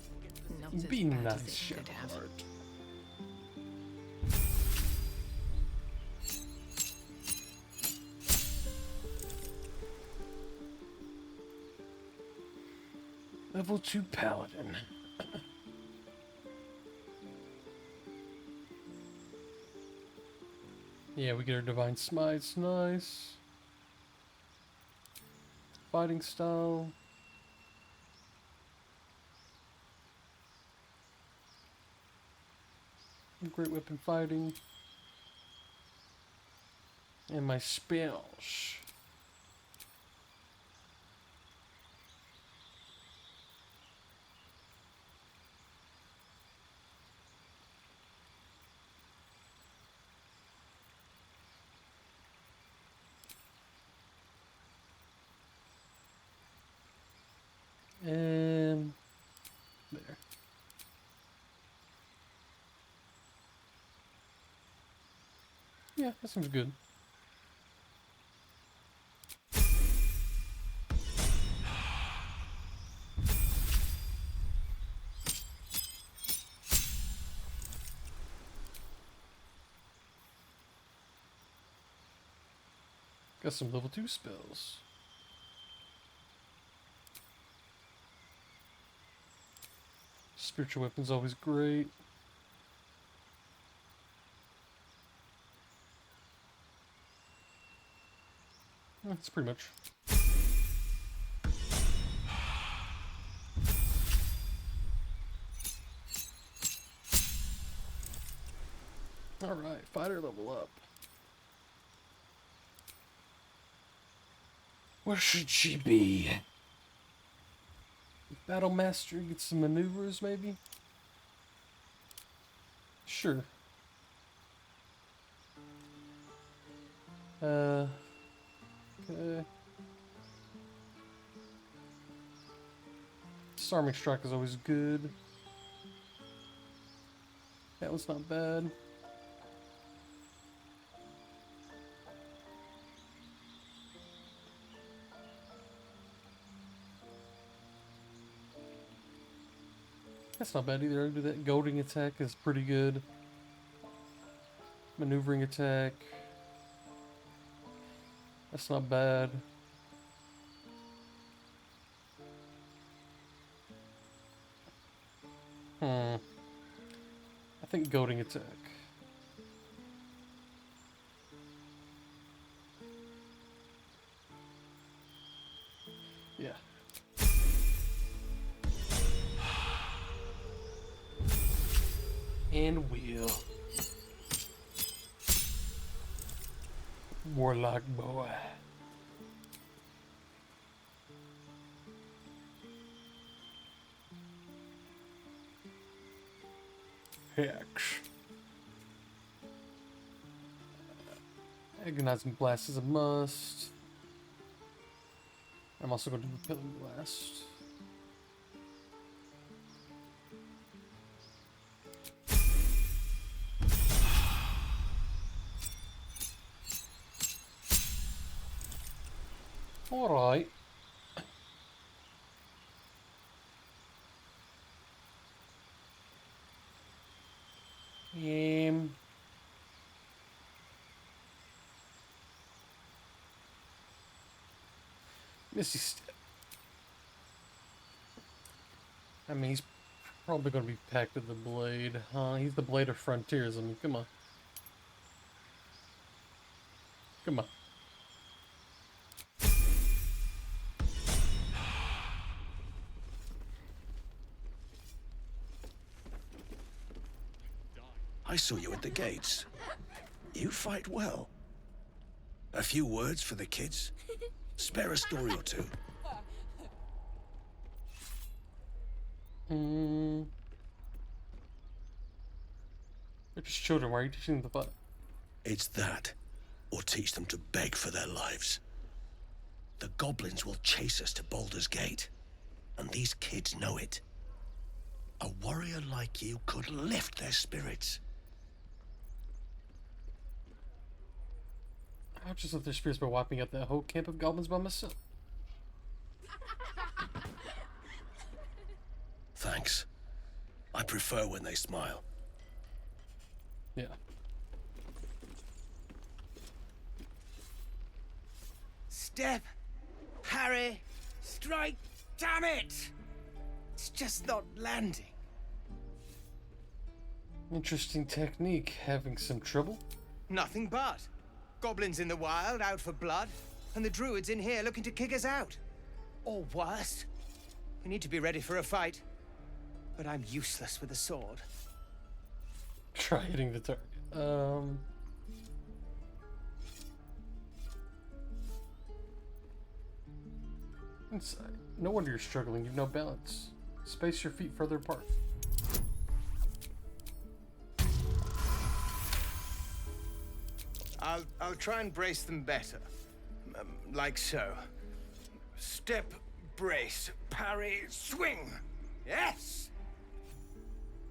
not as Be bad nice, as it could have. Shepard. Level 2 Paladin. Yeah, we get our Divine Smites, nice. Fighting style. Great weapon fighting. And my spells. And there. Yeah, that seems good. Got some level 2 spells. Spiritual weapon's always great. That's pretty much. Alright, fighter level up. Where should she be? Battle master, get some maneuvers maybe? Sure. Okay. Disarming strike is always good. That one's not bad. That's not bad either. I do that. Goading attack is pretty good. Maneuvering attack. That's not bad. I think goading attack. Yeah. And wheel. Warlock boy. Hex. Agonizing blast is a must. I'm also going to do repelling blast. All right. Misty Step. I mean, he's probably going to be packed with the blade, huh? He's the blade of frontiers. I mean, come on. Come on. I saw you at the gates. You fight well. A few words for the kids? Spare a story or two. They're just children. Why are you teaching them to fight? It's that, or teach them to beg for their lives. The goblins will chase us to Baldur's Gate, and these kids know it. A warrior like you could lift their spirits. I'll just lift their spirits by wiping out that whole camp of goblins by myself. Thanks. I prefer when they smile. Yeah. Step, parry, strike, damn it! It's just not landing. Interesting technique. Having some trouble? Nothing but. Goblins in the wild, out for blood, and the druids in here looking to kick us out. Or worse. We need to be ready for a fight. But I'm useless with a sword. Try hitting the target. Inside. No wonder you're struggling. You've no balance. Space your feet further apart. I'll try and brace them better. Like so. Step, brace, parry, swing. Yes!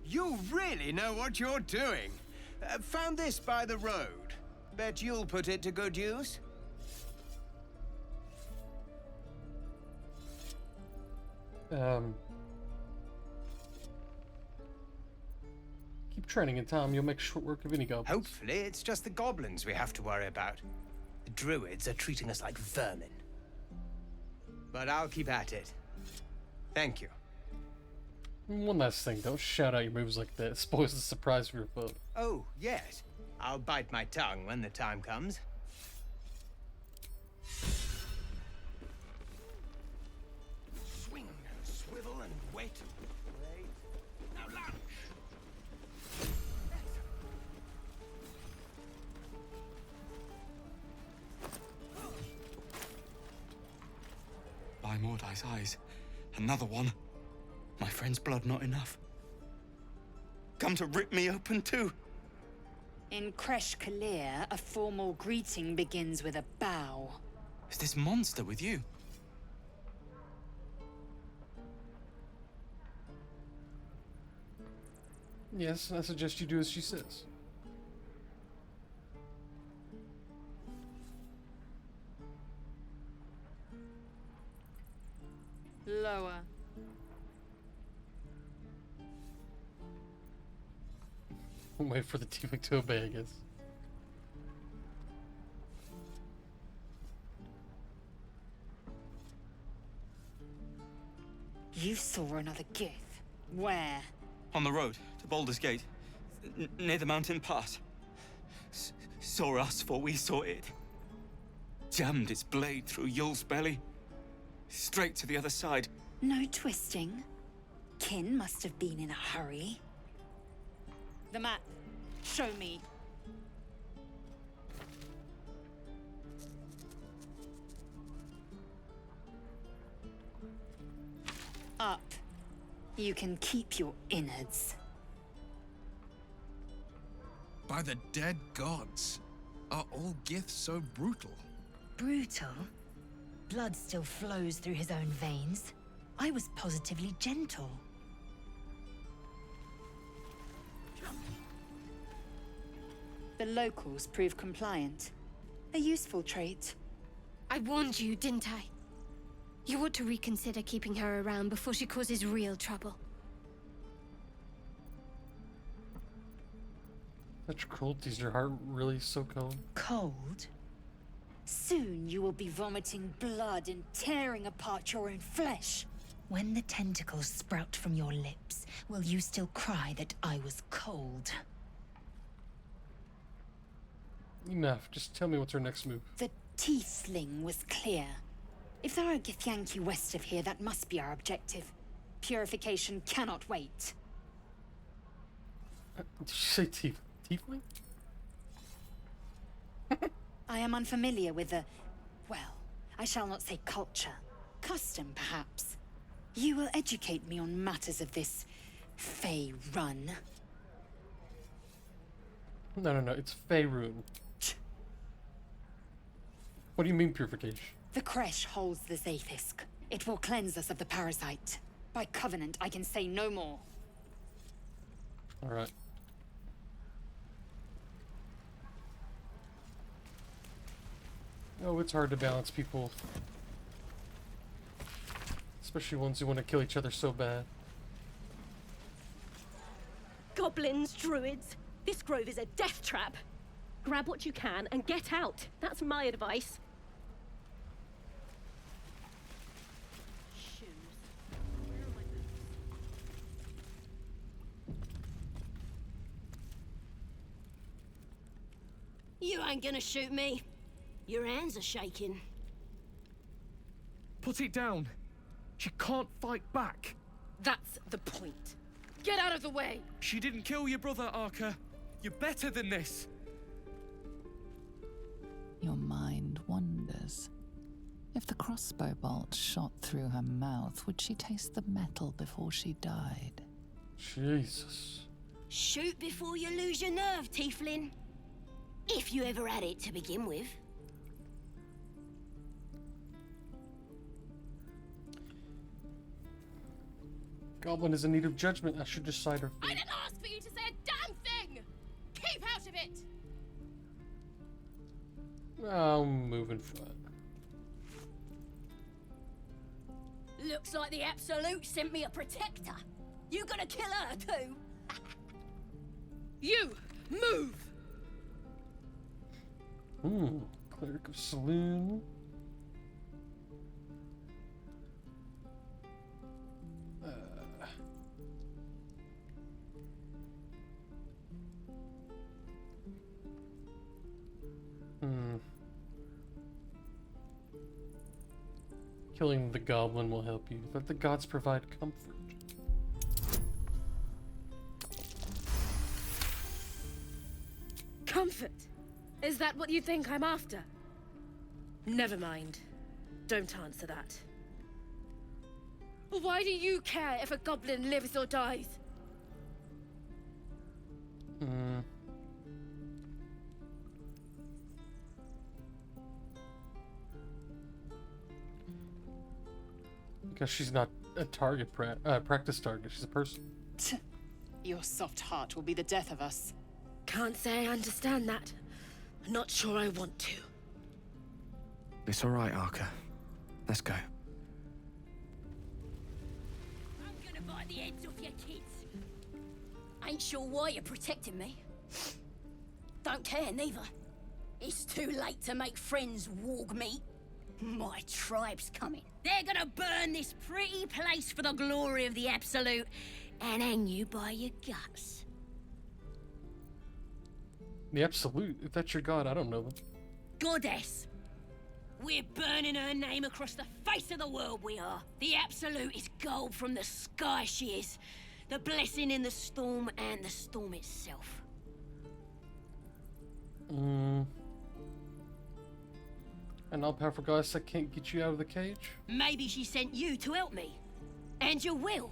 You really know what you're doing. Found this by the road. Bet you'll put it to good use. Keep training in time. You'll make short work of any goblins. Hopefully, it's just the goblins we have to worry about. The druids are treating us like vermin. But I'll keep at it. Thank you. One last thing. Don't shout out your moves like that. It spoils the surprise for your foe. Oh, yes. I'll bite my tongue when the time comes. Mordai's eyes. Another one. My friend's blood not enough. Come to rip me open too. In Kresh Kalir, a formal greeting begins with a bow. Is this monster with you? Yes, I suggest you do as she says. Lower. Wait for the tiefling to obey, I guess. You saw another Gith. Where? On the road to Baldur's Gate, near the mountain pass. Saw us, for we saw it. Jammed its blade through Yul's belly, straight to the other side. No twisting. Kin must have been in a hurry. The map. Show me. Up. You can keep your innards. By the dead gods, are all Giths so brutal? Brutal? Blood still flows through his own veins. I was positively gentle. The locals prove compliant. A useful trait. I warned you, didn't I? You ought to reconsider keeping her around before she causes real trouble. Such cruelty. Is your heart really so cold? Cold? Soon you will be vomiting blood and tearing apart your own flesh. When the tentacles sprout from your lips, will you still cry that I was cold? Enough. Just tell me what's her next move. The tiefling was clear. If there are Githyanki west of here, that must be our objective. Purification cannot wait. Did you say tiefling? I am unfamiliar with the... well, I shall not say culture. Custom, perhaps. You will educate me on matters of this... Fey run. No. It's Faerun. What do you mean purification? The Kresh holds the Zaithisk. It will cleanse us of the parasite. By covenant, I can say no more. Alright. Oh, it's hard to balance people. Especially ones who want to kill each other so bad. Goblins, druids. This grove is a death trap. Grab what you can and get out. That's my advice. You ain't gonna shoot me. Your hands are shaking. Put it down. She can't fight back. That's the point. Get out of the way! She didn't kill your brother, Arca. You're better than this. Your mind wanders. If the crossbow bolt shot through her mouth, would she taste the metal before she died? Jesus. Shoot before you lose your nerve, tiefling. If you ever had it to begin with. Goblin is in need of judgment. I should just side her. I didn't ask for you to say a damn thing! Keep out of it! I'll move in front. Looks like the Absolute sent me a protector. You gonna kill her too? You! Move! Cleric of Saloon. Killing the goblin will help you. Let the gods provide comfort. Comfort? Is that what you think I'm after? Never mind. Don't answer that. Why do you care if a goblin lives or dies? Because she's not a target, practice target. She's a person. Your soft heart will be the death of us. Can't say I understand that. Not sure I want to. It's all right, Arca. Let's go. I'm gonna bite the heads off your kids. Ain't sure why you're protecting me. Don't care, neither. It's too late to make friends, warg meat. My tribe's coming. They're gonna burn this pretty place for the glory of the Absolute and hang you by your guts. The Absolute? If that's your god, I don't know them. Goddess! We're burning her name across the face of the world, we are. The Absolute is gold from the sky, she is. The blessing in the storm and the storm itself. An all-powerful goddess that can't get you out of the cage? Maybe she sent you to help me. And you will,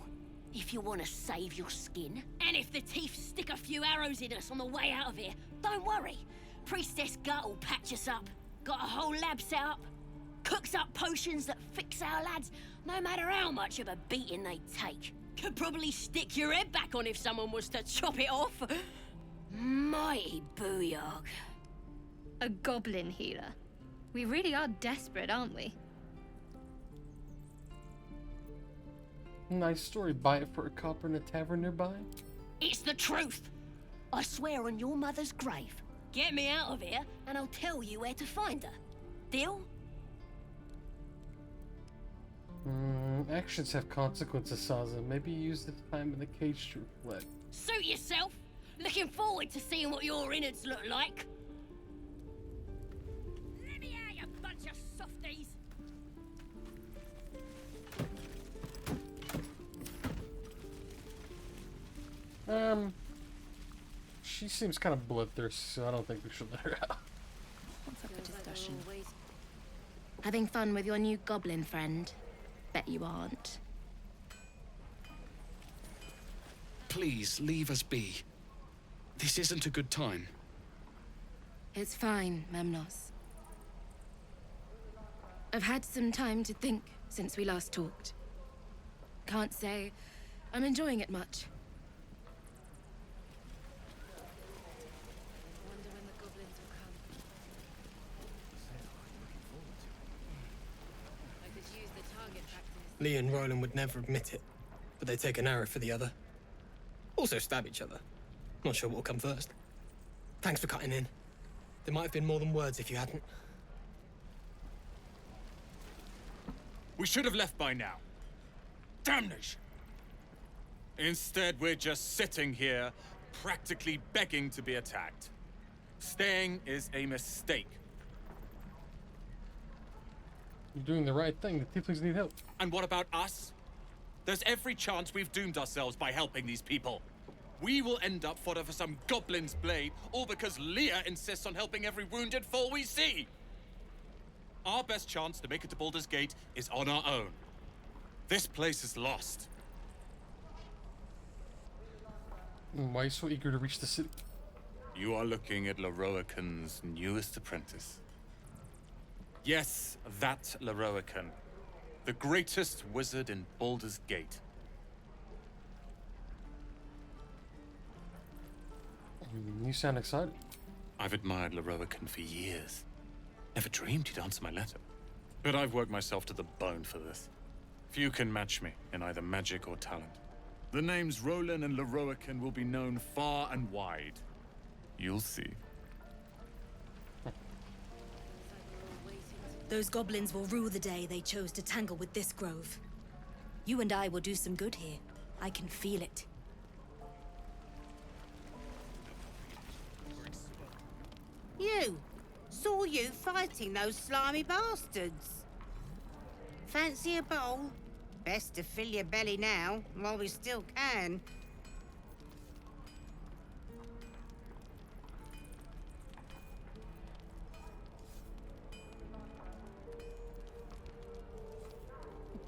if you want to save your skin. And if the teeth stick a few arrows in us on the way out of here, don't worry. Priestess Gut will patch us up. Got a whole lab set up. Cooks up potions that fix our lads, no matter how much of a beating they take. Could probably stick your head back on if someone was to chop it off. Mighty booyog. A goblin healer. We really are desperate, aren't we? Nice story. Buy it for a copper in a tavern nearby? It's the truth. I swear on your mother's grave. Get me out of here, and I'll tell you where to find her. Deal? Actions have consequences, Saza. Maybe use the time in the cage to reflect. Suit yourself. Looking forward to seeing what your innards look like. Let me out, you bunch of softies. She seems kind of bloodthirsty, so I don't think we should let her out. What's up for discussion? Having fun with your new goblin friend? Bet you aren't. Please, leave us be. This isn't a good time. It's fine, Memnos. I've had some time to think since we last talked. Can't say I'm enjoying it much. Lee and Roland would never admit it, but they take an arrow for the other. Also stab each other. Not sure what will come first. Thanks for cutting in. There might have been more than words if you hadn't. We should have left by now. Damnation! Instead, we're just sitting here, practically begging to be attacked. Staying is a mistake. You're doing the right thing. The tieflings need help. And what about us? There's every chance we've doomed ourselves by helping these people. We will end up fodder for some goblin's blade, all because Leah insists on helping every wounded foe we see. Our best chance to make it to Baldur's Gate is on our own. This place is lost. Why are you so eager to reach the city? You are looking at Leroican's newest apprentice. Yes, that Leroican. The greatest wizard in Baldur's Gate. You sound excited. I've admired Leroican for years. Never dreamed he'd answer my letter. But I've worked myself to the bone for this. Few can match me in either magic or talent. The names Roland and Leroican will be known far and wide. You'll see. Those goblins will rue the day they chose to tangle with this grove. You and I will do some good here. I can feel it. You! Saw you fighting those slimy bastards. Fancy a bowl? Best to fill your belly now, while we still can.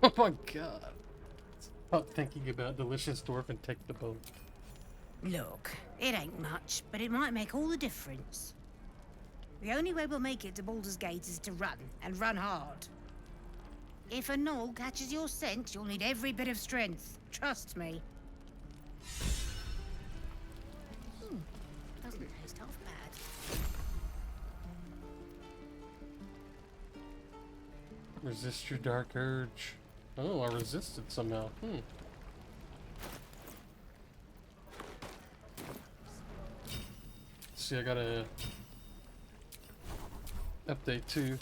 Oh my god. Stop thinking about delicious dwarf and take the bow. Look, it ain't much, but it might make all the difference. The only way we'll make it to Baldur's Gate is to run, and run hard. If a gnoll catches your scent, you'll need every bit of strength. Trust me. Doesn't taste half bad. Resist your dark urge. Oh, I resisted somehow. See, I gotta update too.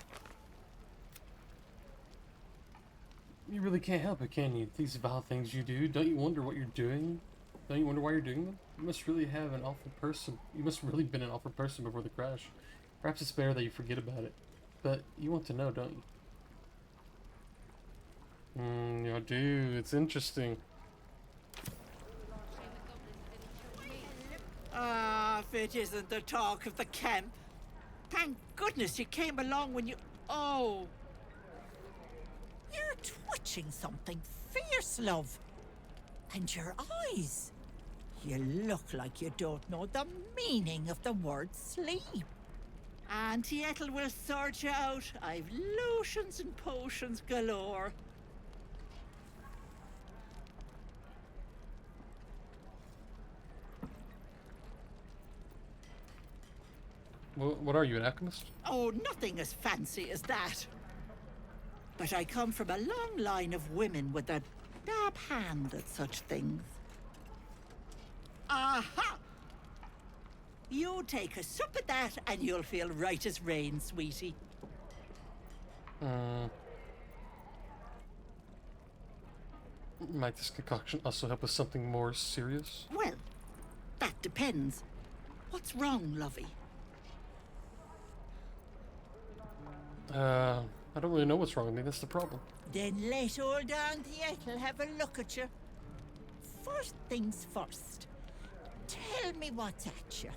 You really can't help it, can you? These vile things you do. Don't you wonder what you're doing? Don't you wonder why you're doing them? You must really have an awful person. You must really been an awful person before the crash. Perhaps it's better that you forget about it. But you want to know, don't you? I do. It's interesting. Ah, if it isn't the talk of the camp. Thank goodness you came along when you... Oh. You're twitching something fierce, love. And your eyes. You look like you don't know the meaning of the word sleep. Auntie Ethel will sort you out. I've lotions and potions galore. What are you, an alchemist? Oh, nothing as fancy as that. But I come from a long line of women with a dab hand at such things. Aha! You take a sup at that and you'll feel right as rain, sweetie. Might this concoction also help with something more serious? Well, that depends. What's wrong, lovey? I don't really know what's wrong with me. That's the problem. Then let old Auntie Ethel have a look at you. First things first. Tell me what's at you.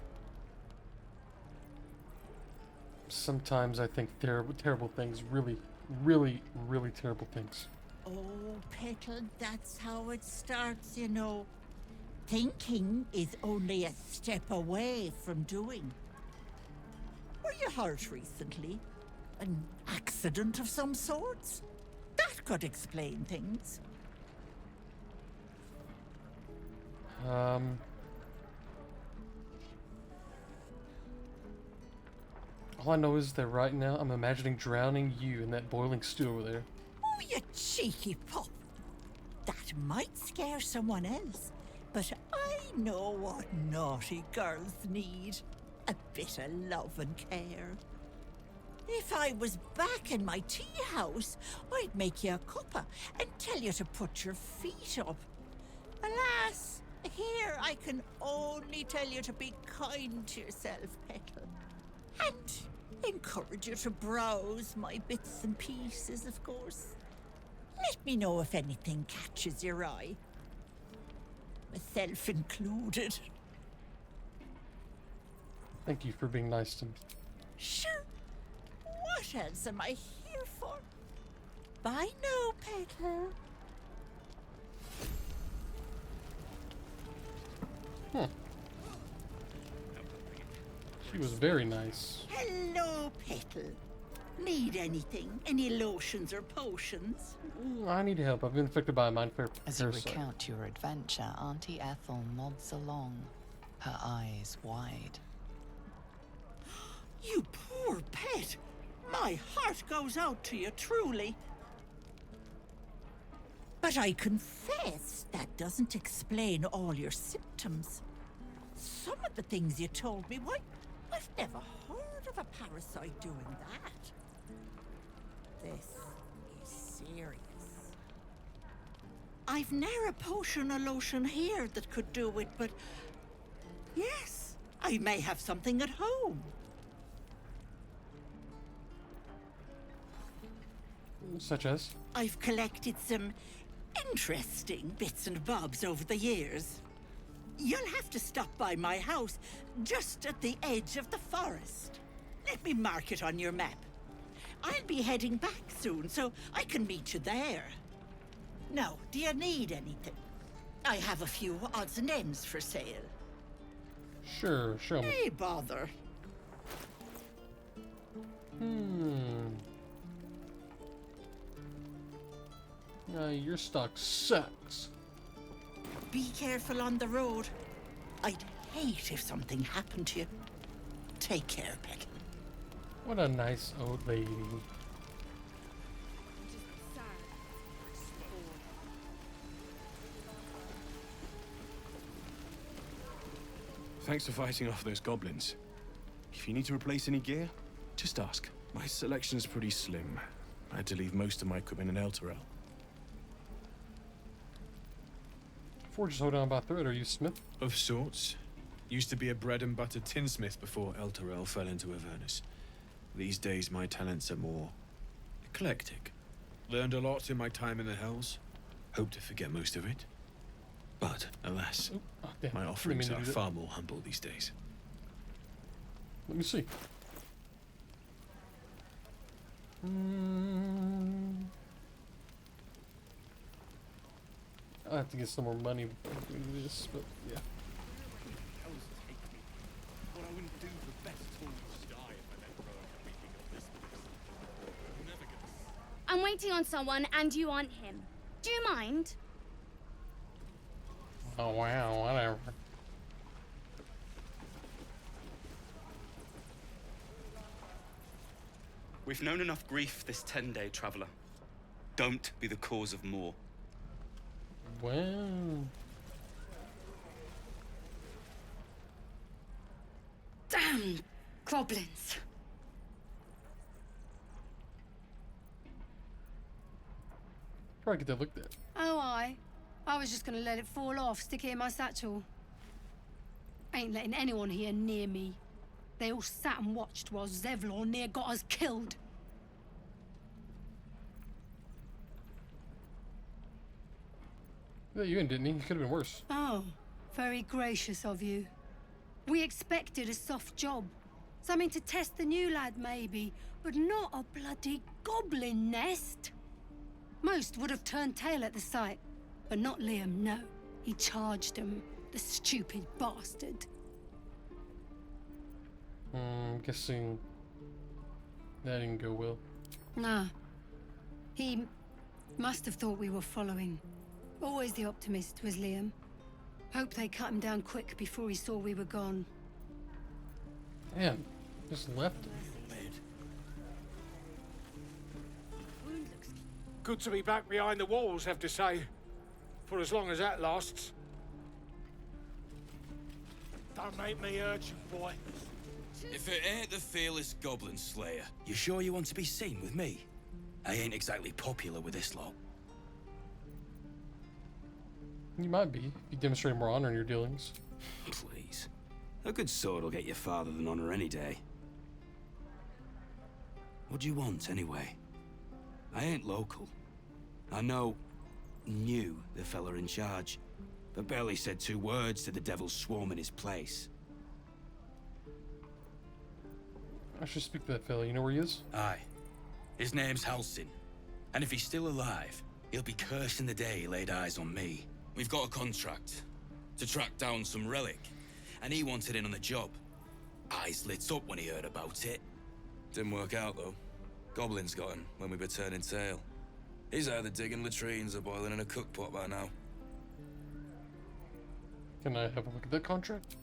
Sometimes I think terrible things. Really, really, really terrible things. Oh, Petal, that's how it starts, you know. Thinking is only a step away from doing. Were you hurt recently? An accident of some sorts? That could explain things. All I know is that right now I'm imagining drowning you in that boiling stew over there. Oh, you cheeky pup. That might scare someone else, but I know what naughty girls need. A bit of love and care. If I was back in my tea house, I'd make you a cuppa and tell you to put your feet up. Alas, here I can only tell you to be kind to yourself, Petal. And encourage you to browse my bits and pieces, of course. Let me know if anything catches your eye. Myself included. Thank you for being nice to me. Sure. What else am I here for? Bye now, Petal. She was very nice. Hello, Petal. Need anything? Any lotions or potions? I need help. I've been affected by a mind flare As you parasite. recount your adventure, Auntie Ethel nods along, her eyes wide. You poor pet. My heart goes out to you, truly. But I confess that doesn't explain all your symptoms. Some of the things you told me, why, I've never heard of a parasite doing that. This is serious. I've ne'er a potion or lotion here that could do it, but yes, I may have something at home. Such as? I've collected some interesting bits and bobs over the years. You'll have to stop by my house, just at the edge of the forest. Let me mark it on your map. I'll be heading back soon, so I can meet you there. Now, do you need anything? I have a few odds and ends for sale. Sure, show me. Hey, bother. Your stock sucks. Be careful on the road. I'd hate if something happened to you. Take care, Pet. What a nice old lady. Thanks for fighting off those goblins. If you need to replace any gear, just ask. My selection's pretty slim. I had to leave most of my equipment in Elturel. Forge is holding on by a thread. Are you Smith? Of sorts. Used to be a bread and butter tinsmith before Elturel fell into Avernus. These days my talents are more eclectic. Learned a lot in my time in the Hells. Hope to forget most of it. But, alas, my offerings are far more humble these days. Let me see. I'll have to get some more money before I do this, but yeah. What I wouldn't do for best tools die if I let Rowan creeping up this place. I'm never gonna. I'm waiting on someone and you aren't him. Do you mind? Oh wow, whatever. We've known enough grief this 10-day traveler. Don't be the cause of more. Well. Damn goblins. Probably get that looked at. Oh, I was just gonna let it fall off, stick it in my satchel. Ain't letting anyone here near me. They all sat and watched while Zevlor near got us killed. Yeah, you in, didn't he? He could have been worse. Oh, very gracious of you. We expected a soft job. Something to test the new lad, maybe, but not a bloody goblin nest. Most would have turned tail at the sight, but not Liam, no. He charged him, the stupid bastard. Guessing that didn't go well. Nah. He must have thought we were following. Always the optimist was Liam. Hope they cut him down quick before he saw we were gone. Man, just left him. Good to be back behind the walls, have to say. For as long as that lasts. Don't make me urgent, boy. If it ain't the fearless Goblin Slayer, you sure you want to be seen with me? I ain't exactly popular with this lot. You might be, if you demonstrate more honor in your dealings. Please. A good sword will get you farther than honor any day. What do you want, anyway? I ain't local. I knew the fella in charge, but barely said 2 words to the devil's swarm in his place. I should speak to that fella. You know where he is? Aye. His name's Halsin. And if he's still alive, he'll be cursing the day he laid eyes on me. We've got a contract to track down some relic, and he wanted in on the job. Eyes lit up when he heard about it. Didn't work out, though. Goblins got him when we were turning tail. He's either digging latrines or boiling in a cookpot by now. Can I have a look at that contract?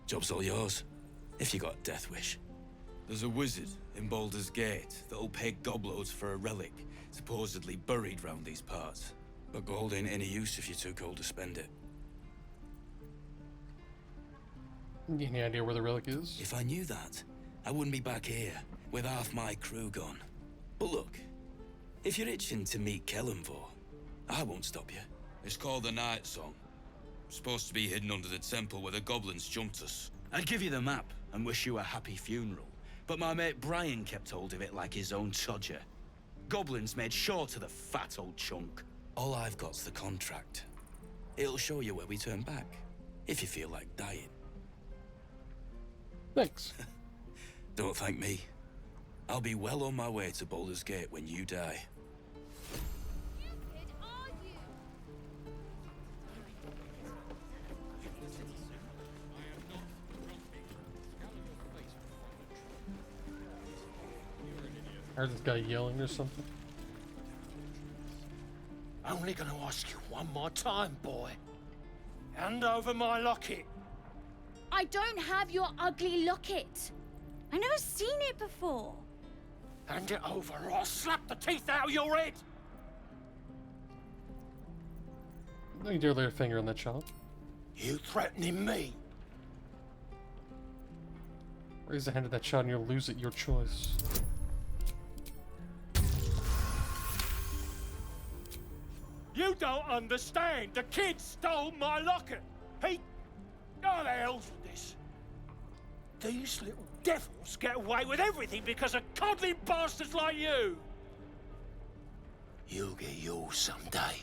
Job's all yours, if you got a death wish. There's a wizard in Baldur's Gate that'll pay gobloads for a relic supposedly buried round these parts. But gold ain't any use if you're too cold to spend it. Any idea where the relic is? If I knew that, I wouldn't be back here with half my crew gone. But look, if you're itching to meet Kellenvor, I won't stop you. It's called the Night Song. Supposed to be hidden under the temple where the goblins jumped us. I'd give you the map and wish you a happy funeral, but my mate Brian kept hold of it like his own Todger. Goblins made sure to the fat old chunk. All I've got's the contract. It'll show you where we turn back, if you feel like dying. Thanks. Don't thank me. I'll be well on my way to Baldur's Gate when you die. Stupid, are I heard this guy yelling or something. Only gonna ask you one more time, boy. Hand over my locket. I don't have your ugly locket. I've never seen it before. Hand it over or I'll slap the teeth out of your head. Don't you dare lay a finger on that child. You threatening me? Raise a hand at that child and you'll lose it. Your choice. You don't understand. The kid stole my locket. He... Oh, the hell's with this? These little devils get away with everything because of coddling bastards like you. You'll get yours someday.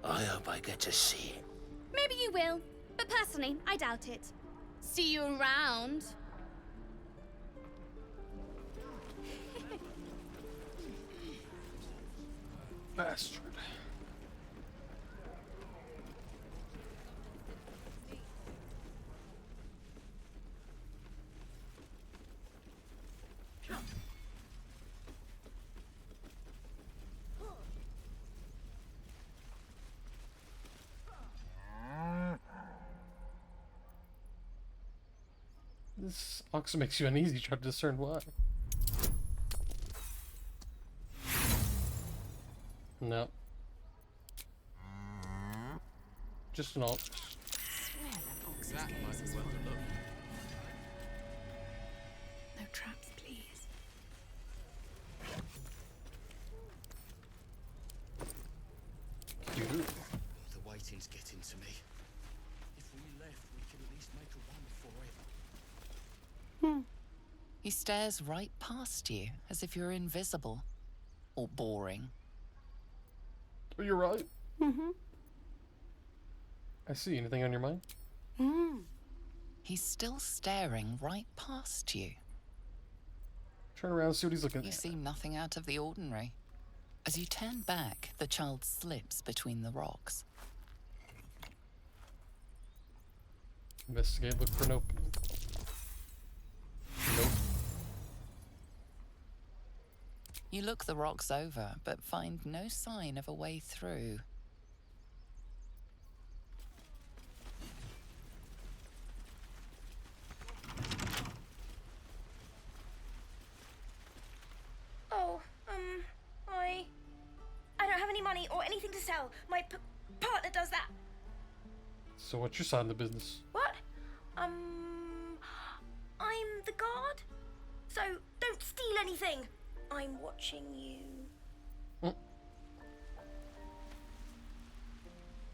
I hope I get to see it. Maybe you will, but personally, I doubt it. See you around. Bastard. This also makes you uneasy. Try to discern why. No. Just an ox. That might be well to look. No traps, please. Cute. The waiting's getting to me. If we left, we could at least make a run for it. He stares right past you, as if you're invisible. Or boring. Oh, you're right. Mm-hmm. I see. Anything on your mind? He's still staring right past you. Turn around, see what he's looking You at. see nothing out of the ordinary. As you turn back, the child slips between the rocks. Investigate, look for an opening. Nope. You look the rocks over, but find no sign of a way through. Oh, I don't have any money or anything to sell. My partner does that. So what's your side of the business? What? I'm the guard. So don't steal anything. I'm watching you.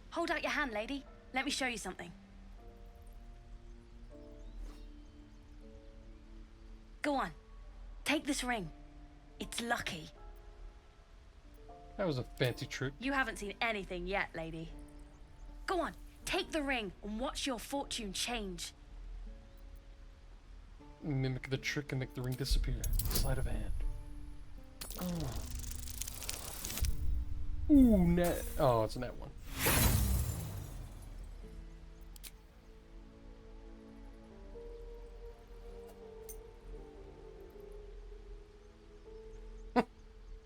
Hold out your hand, lady. Let me show you something. Go on. Take this ring. It's lucky. That was a fancy trick. You haven't seen anything yet, lady. Go on. Take the ring and watch your fortune change. Mimic the trick and make the ring disappear. Sleight of hand. Oh. Ooh, net. Oh, it's a net one.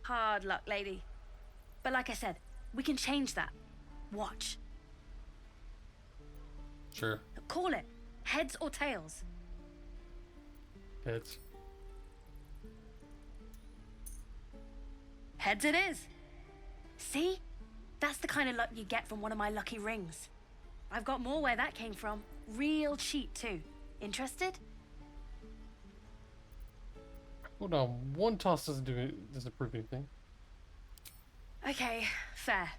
Hard luck, lady. But like I said, we can change that. Watch. Sure. Call it. Heads or tails? Heads. Heads it is. See? That's the kind of luck you get from one of my lucky rings. I've got more where that came from. Real cheap, too. Interested? Hold on. One toss doesn't prove anything. Okay, fair.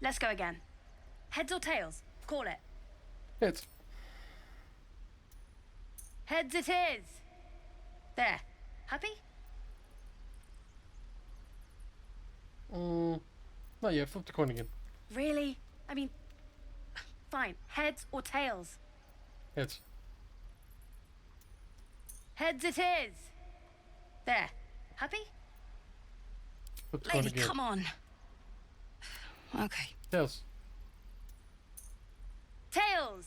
Let's go again. Heads or tails? Call it. Heads. Heads it is. There. Happy? Not yet. Flip the coin again. Really? I mean, fine. Heads or tails? Heads. Heads it is. There. Happy? Flip the coin Lady, again. come on. Okay. Tails. Tails.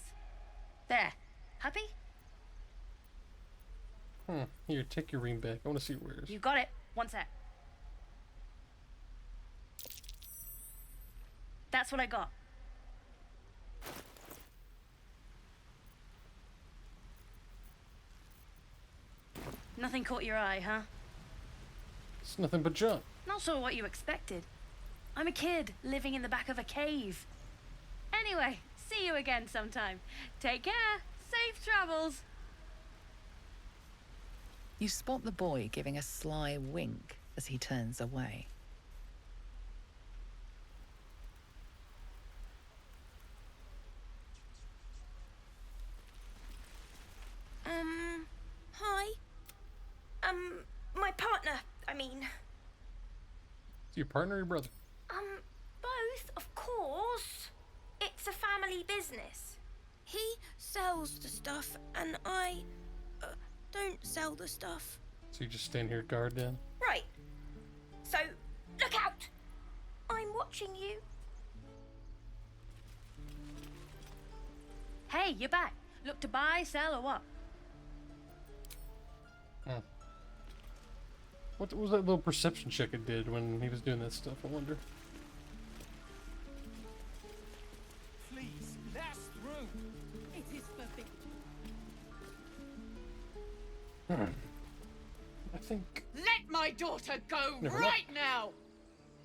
There. Happy? Here, take your ring back. I want to see where it is. You got it. One sec. That's what I got. Nothing caught your eye, huh? It's nothing but junk. Not sure what you expected. I'm a kid living in the back of a cave. Anyway, see you again sometime. Take care. Safe travels. You spot the boy giving a sly wink as he turns away. Hi. My partner, I mean. Is your partner or your brother? Both, of course. It's a family business. He sells the stuff, and I don't sell the stuff. So you just stand here guard then? Right. So, look out! I'm watching you. Hey, you're back. Look to buy, sell, or what? Hmm. What was that little perception check it did when he was doing that stuff, I wonder? Please, let us through. It is forbidden. I think... Let my daughter go Never right now!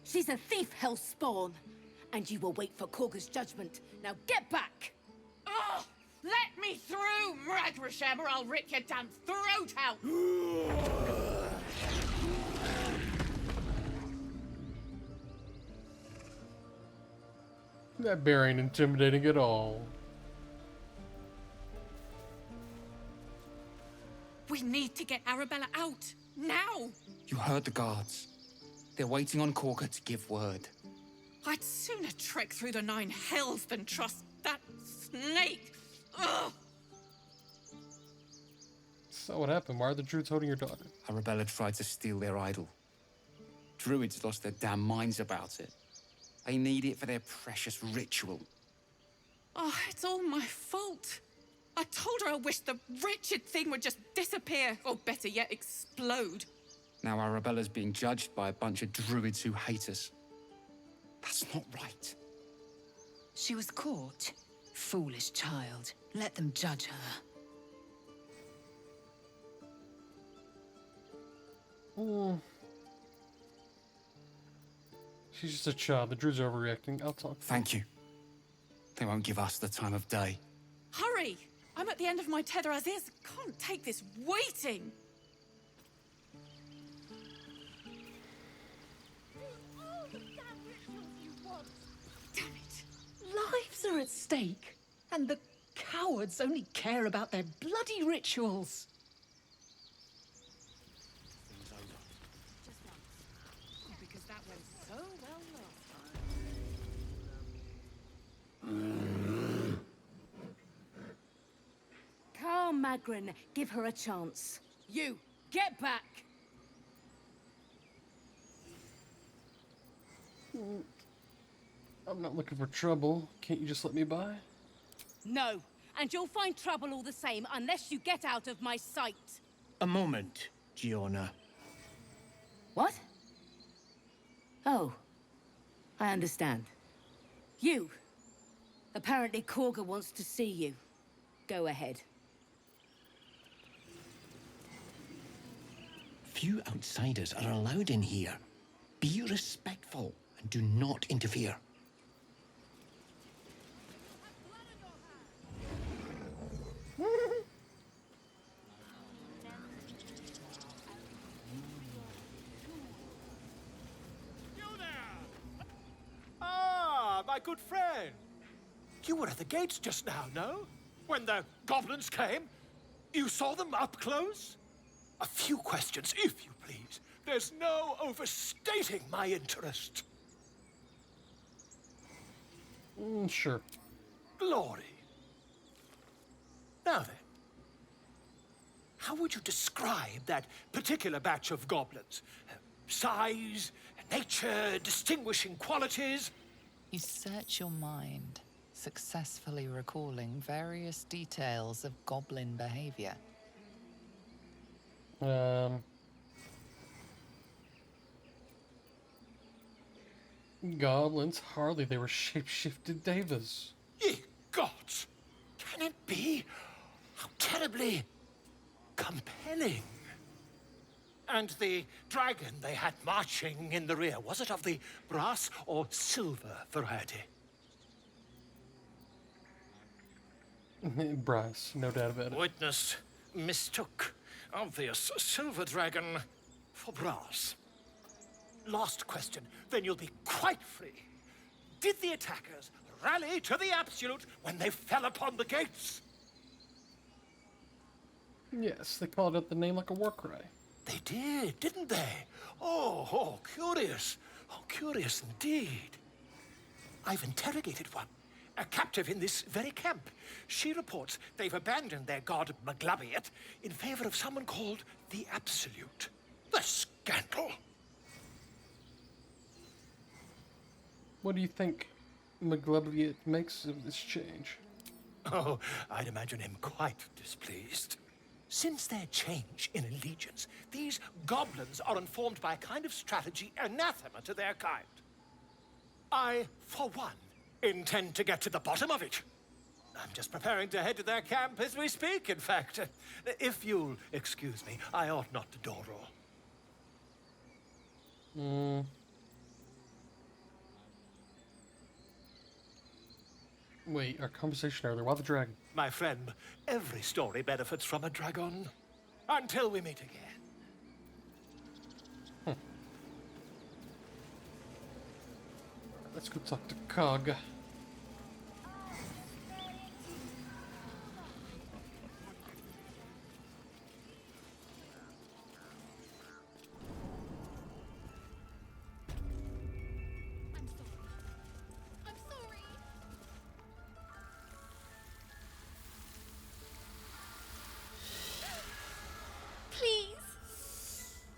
She's a thief, hellspawn. And you will wait for Korga's judgment. Now get back! Oh, let me through, Mragrasham, or I'll rip your damn throat out! That bear ain't intimidating at all. We need to get Arabella out, now! You heard the guards. They're waiting on Korga to give word. I'd sooner trek through the 9 hells than trust that snake! Ugh! So what happened? Why are the Druids holding your daughter? Arabella tried to steal their idol. Druids lost their damn minds about it. They need it for their precious ritual. Oh, it's all my fault. I told her I wished the wretched thing would just disappear, or better yet, explode. Now Arabella's being judged by a bunch of druids who hate us. That's not right. She was caught. Foolish child. Let them judge her. She's just a child. The Druids are overreacting. I'll talk. Thank you. They won't give us the time of day. Hurry! I'm at the end of my tether as is. Can't take this waiting. Damn it. Lives are at stake. And the cowards only care about their bloody rituals. Because that went so well last time. Carl Magrin, give her a chance. You, get back! I'm not looking for trouble. Can't you just let me by? No, and you'll find trouble all the same unless you get out of my sight. A moment, Giona. What? Oh, I understand. You. Apparently Korga wants to see you. Go ahead. Few outsiders are allowed in here. Be respectful and do not interfere. Ah, my good friend. You were at the gates just now, no? When the goblins came? You saw them up close? A few questions, if you please. There's no overstating my interest. Sure. Glory. Now then, how would you describe that particular batch of goblins? Size, nature, distinguishing qualities? You search your mind, successfully recalling various details of goblin behavior. Goblins? Hardly. They were shape-shifted devas. Ye gods! Can it be? How terribly compelling. And the dragon they had marching in the rear, was it of the brass or silver variety? Brass, no doubt about it. Witness mistook obvious silver dragon for brass. Last question, then you'll be quite free. Did the attackers rally to the absolute when they fell upon the gates? Yes, they called out the name like a war cry. They did, didn't they? Oh, curious. Oh, curious indeed. I've interrogated one, a captive in this very camp. She reports they've abandoned their god Maglabiet in favor of someone called the Absolute. The scandal! What do you think Maglabiet makes of this change? Oh, I'd imagine him quite displeased. Since their change in allegiance, these goblins are informed by a kind of strategy anathema to their kind. I, for one, intend to get to the bottom of it. I'm just preparing to head to their camp as we speak, in fact. If you'll excuse me, I ought not to door roll. Wait, our conversation earlier, why the dragon? My friend, every story benefits from a dragon. Until we meet again. Let's go talk to Cog.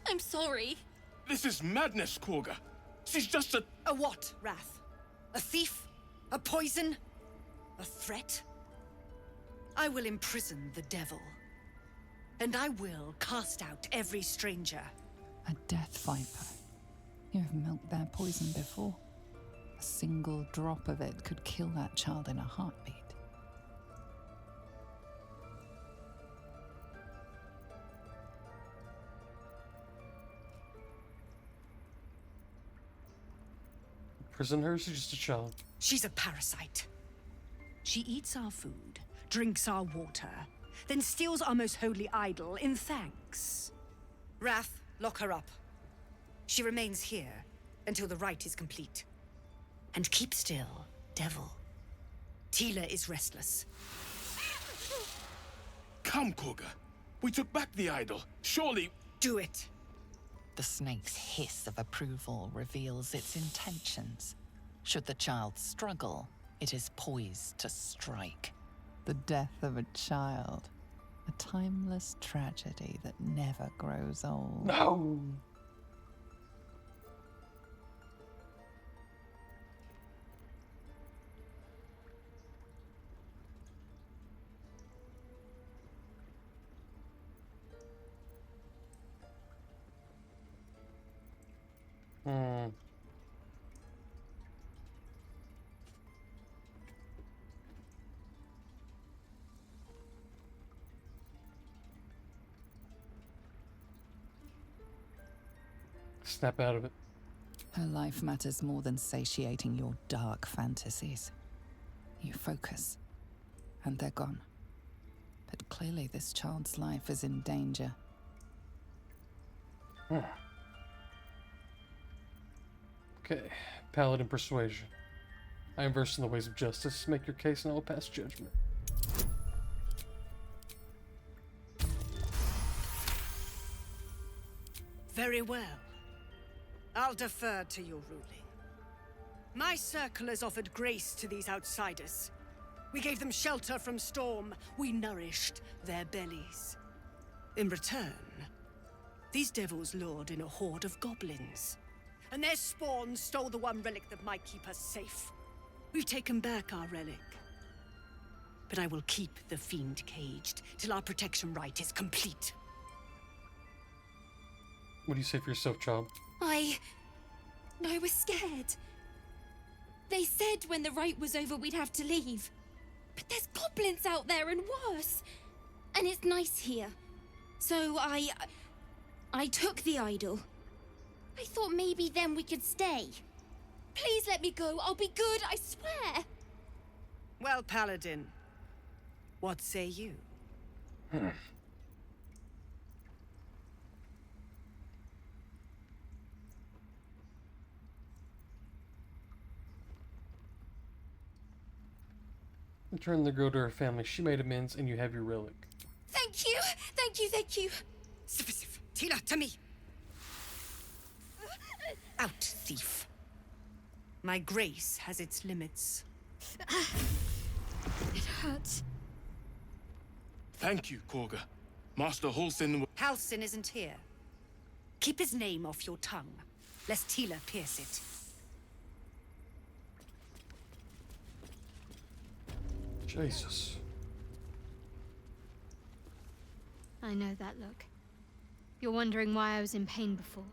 I'm sorry. This is madness, Korga. She's just a... A what, Wrath? A thief? A poison? A threat? I will imprison the devil. And I will cast out every stranger. A death viper. You have milked their poison before. A single drop of it could kill that child in a heartbeat. Imprison her? She's just a child. She's a parasite. She eats our food, drinks our water, then steals our most holy idol in thanks. Wrath, lock her up. She remains here until the rite is complete. And keep still, devil. Tila is restless. Come, Korga. We took back the idol. Surely... Do it. The snake's hiss of approval reveals its intentions. Should the child struggle, it is poised to strike. The death of a child. A timeless tragedy that never grows old. No! Snap out of it. Her life matters more than satiating your dark fantasies. You focus, and they're gone. But clearly this child's life is in danger. Okay, Paladin Persuasion. I am versed in the ways of justice. Make your case and I will pass judgment. Very well. I'll defer to your ruling. My circle has offered grace to these outsiders. We gave them shelter from storm. We nourished their bellies. In return, these devils lured in a horde of goblins. And their spawn stole the one relic that might keep us safe. We've taken back our relic. But I will keep the fiend caged till our protection rite is complete. What do you say for yourself, child? I was scared. They said when the rite was over we'd have to leave. But there's goblins out there and worse. And it's nice here. So I took the idol. I thought maybe then we could stay. Please let me go. I'll be good, I swear. Well, Paladin, what say you? Return the girl to her family. She made amends, and you have your relic. Thank you! Thank you, thank you! Tila, to me! Out, thief. My grace has its limits. It hurts. Thank you, Korga. Master Halsin... Halsin isn't here. Keep his name off your tongue, lest Tila pierce it. Jesus. I know that look. You're wondering why I was in pain before.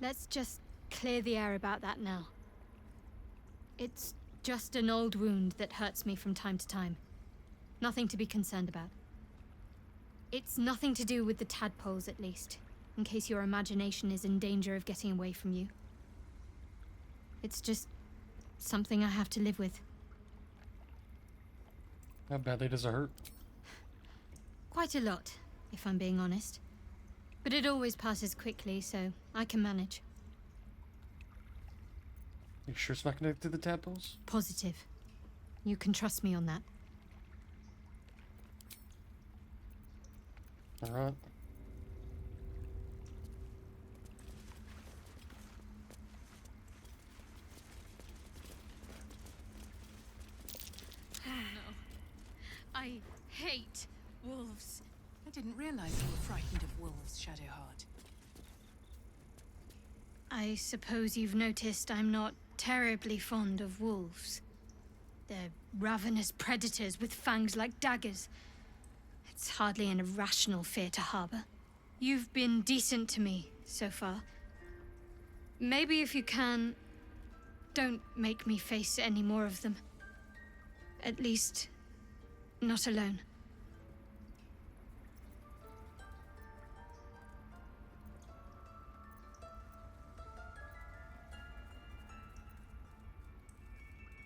Let's just clear the air about that now. It's just an old wound that hurts me from time to time. Nothing to be concerned about. It's nothing to do with the tadpoles, at least, in case your imagination is in danger of getting away from you. It's just something I have to live with. How badly does it hurt? Quite a lot, if I'm being honest. But it always passes quickly, so I can manage. You sure it's not connected to the tadpoles? Positive. You can trust me on that. Alright. Oh no. I hate wolves. I didn't realize you were frightened of wolves, Shadowheart. I suppose you've noticed I'm not terribly fond of wolves. They're ravenous predators with fangs like daggers. It's hardly an irrational fear to harbor. You've been decent to me so far. Maybe if you can, don't make me face any more of them. At least, not alone.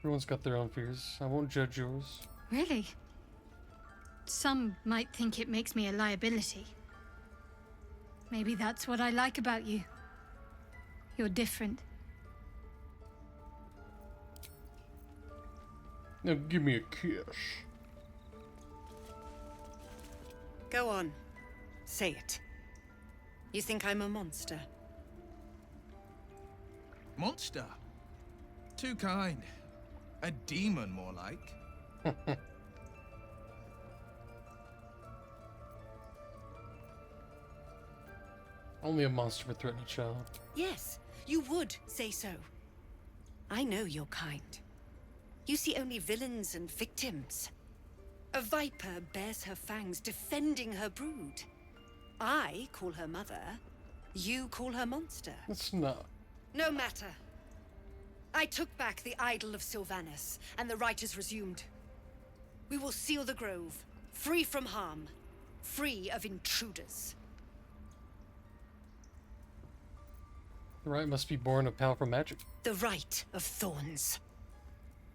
Everyone's got their own fears. I won't judge yours. Really? Some might think it makes me a liability. Maybe that's what I like about you. You're different. Now give me a kiss. Go on. Say it. You think I'm a monster? Monster? Too kind. A demon, more like. Only a monster would threaten a child. Yes, you would say so. I know your kind. You see only villains and victims. A viper bears her fangs, defending her brood. I call her mother. You call her monster. It's not. No matter. I took back the idol of Sylvanas, and the rite is resumed. We will seal the grove, free from harm, free of intruders. The rite must be born of powerful magic. The rite of thorns.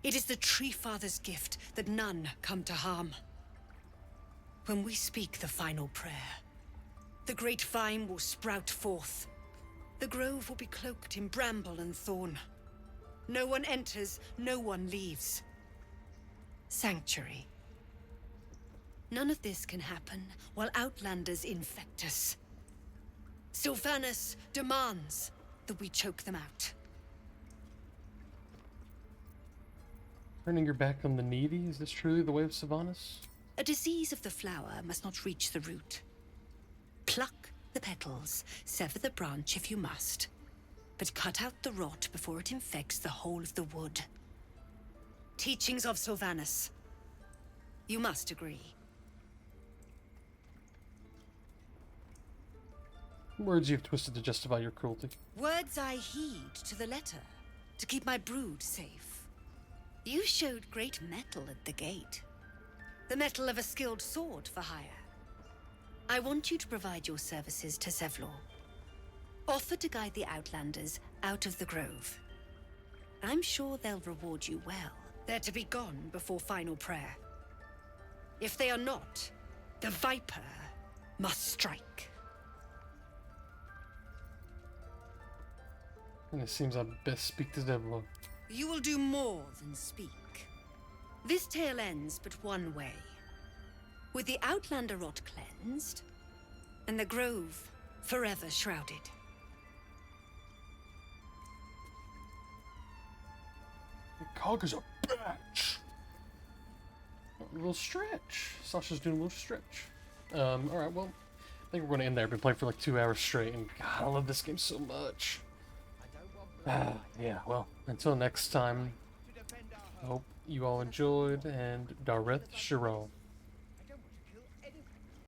It is the Tree Father's gift that none come to harm. When we speak the final prayer, the great vine will sprout forth. The grove will be cloaked in bramble and thorn. No one enters, no one leaves. Sanctuary. None of this can happen while Outlanders infect us. Sylvanas demands that we choke them out. Turning your back on the needy? Is this truly the way of Sylvanas? A disease of the flower must not reach the root. Pluck the petals, sever the branch if you must, but cut out the rot before it infects the whole of the wood. Teachings of Sylvanas. You must agree. Words you've twisted to justify your cruelty. Words I heed to the letter. To keep my brood safe. You showed great mettle at the gate. The mettle of a skilled sword for hire. I want you to provide your services to Zevlor. Offer to guide the Outlanders out of the Grove. I'm sure they'll reward you well. They're to be gone before final prayer. If they are not, the Viper must strike. And it seems I best speak to Devlin. You will do more than speak. This tale ends but one way. With the Outlander rot cleansed, and the Grove forever shrouded. Cog is a bitch. A little stretch. Sasha's doing a little stretch. Alright, well, I think we're going to end there. I've been playing for like 2 hours straight, and God, I love this game so much. Yeah, well, until next time, I hope you all enjoyed, and Dareth Shiral.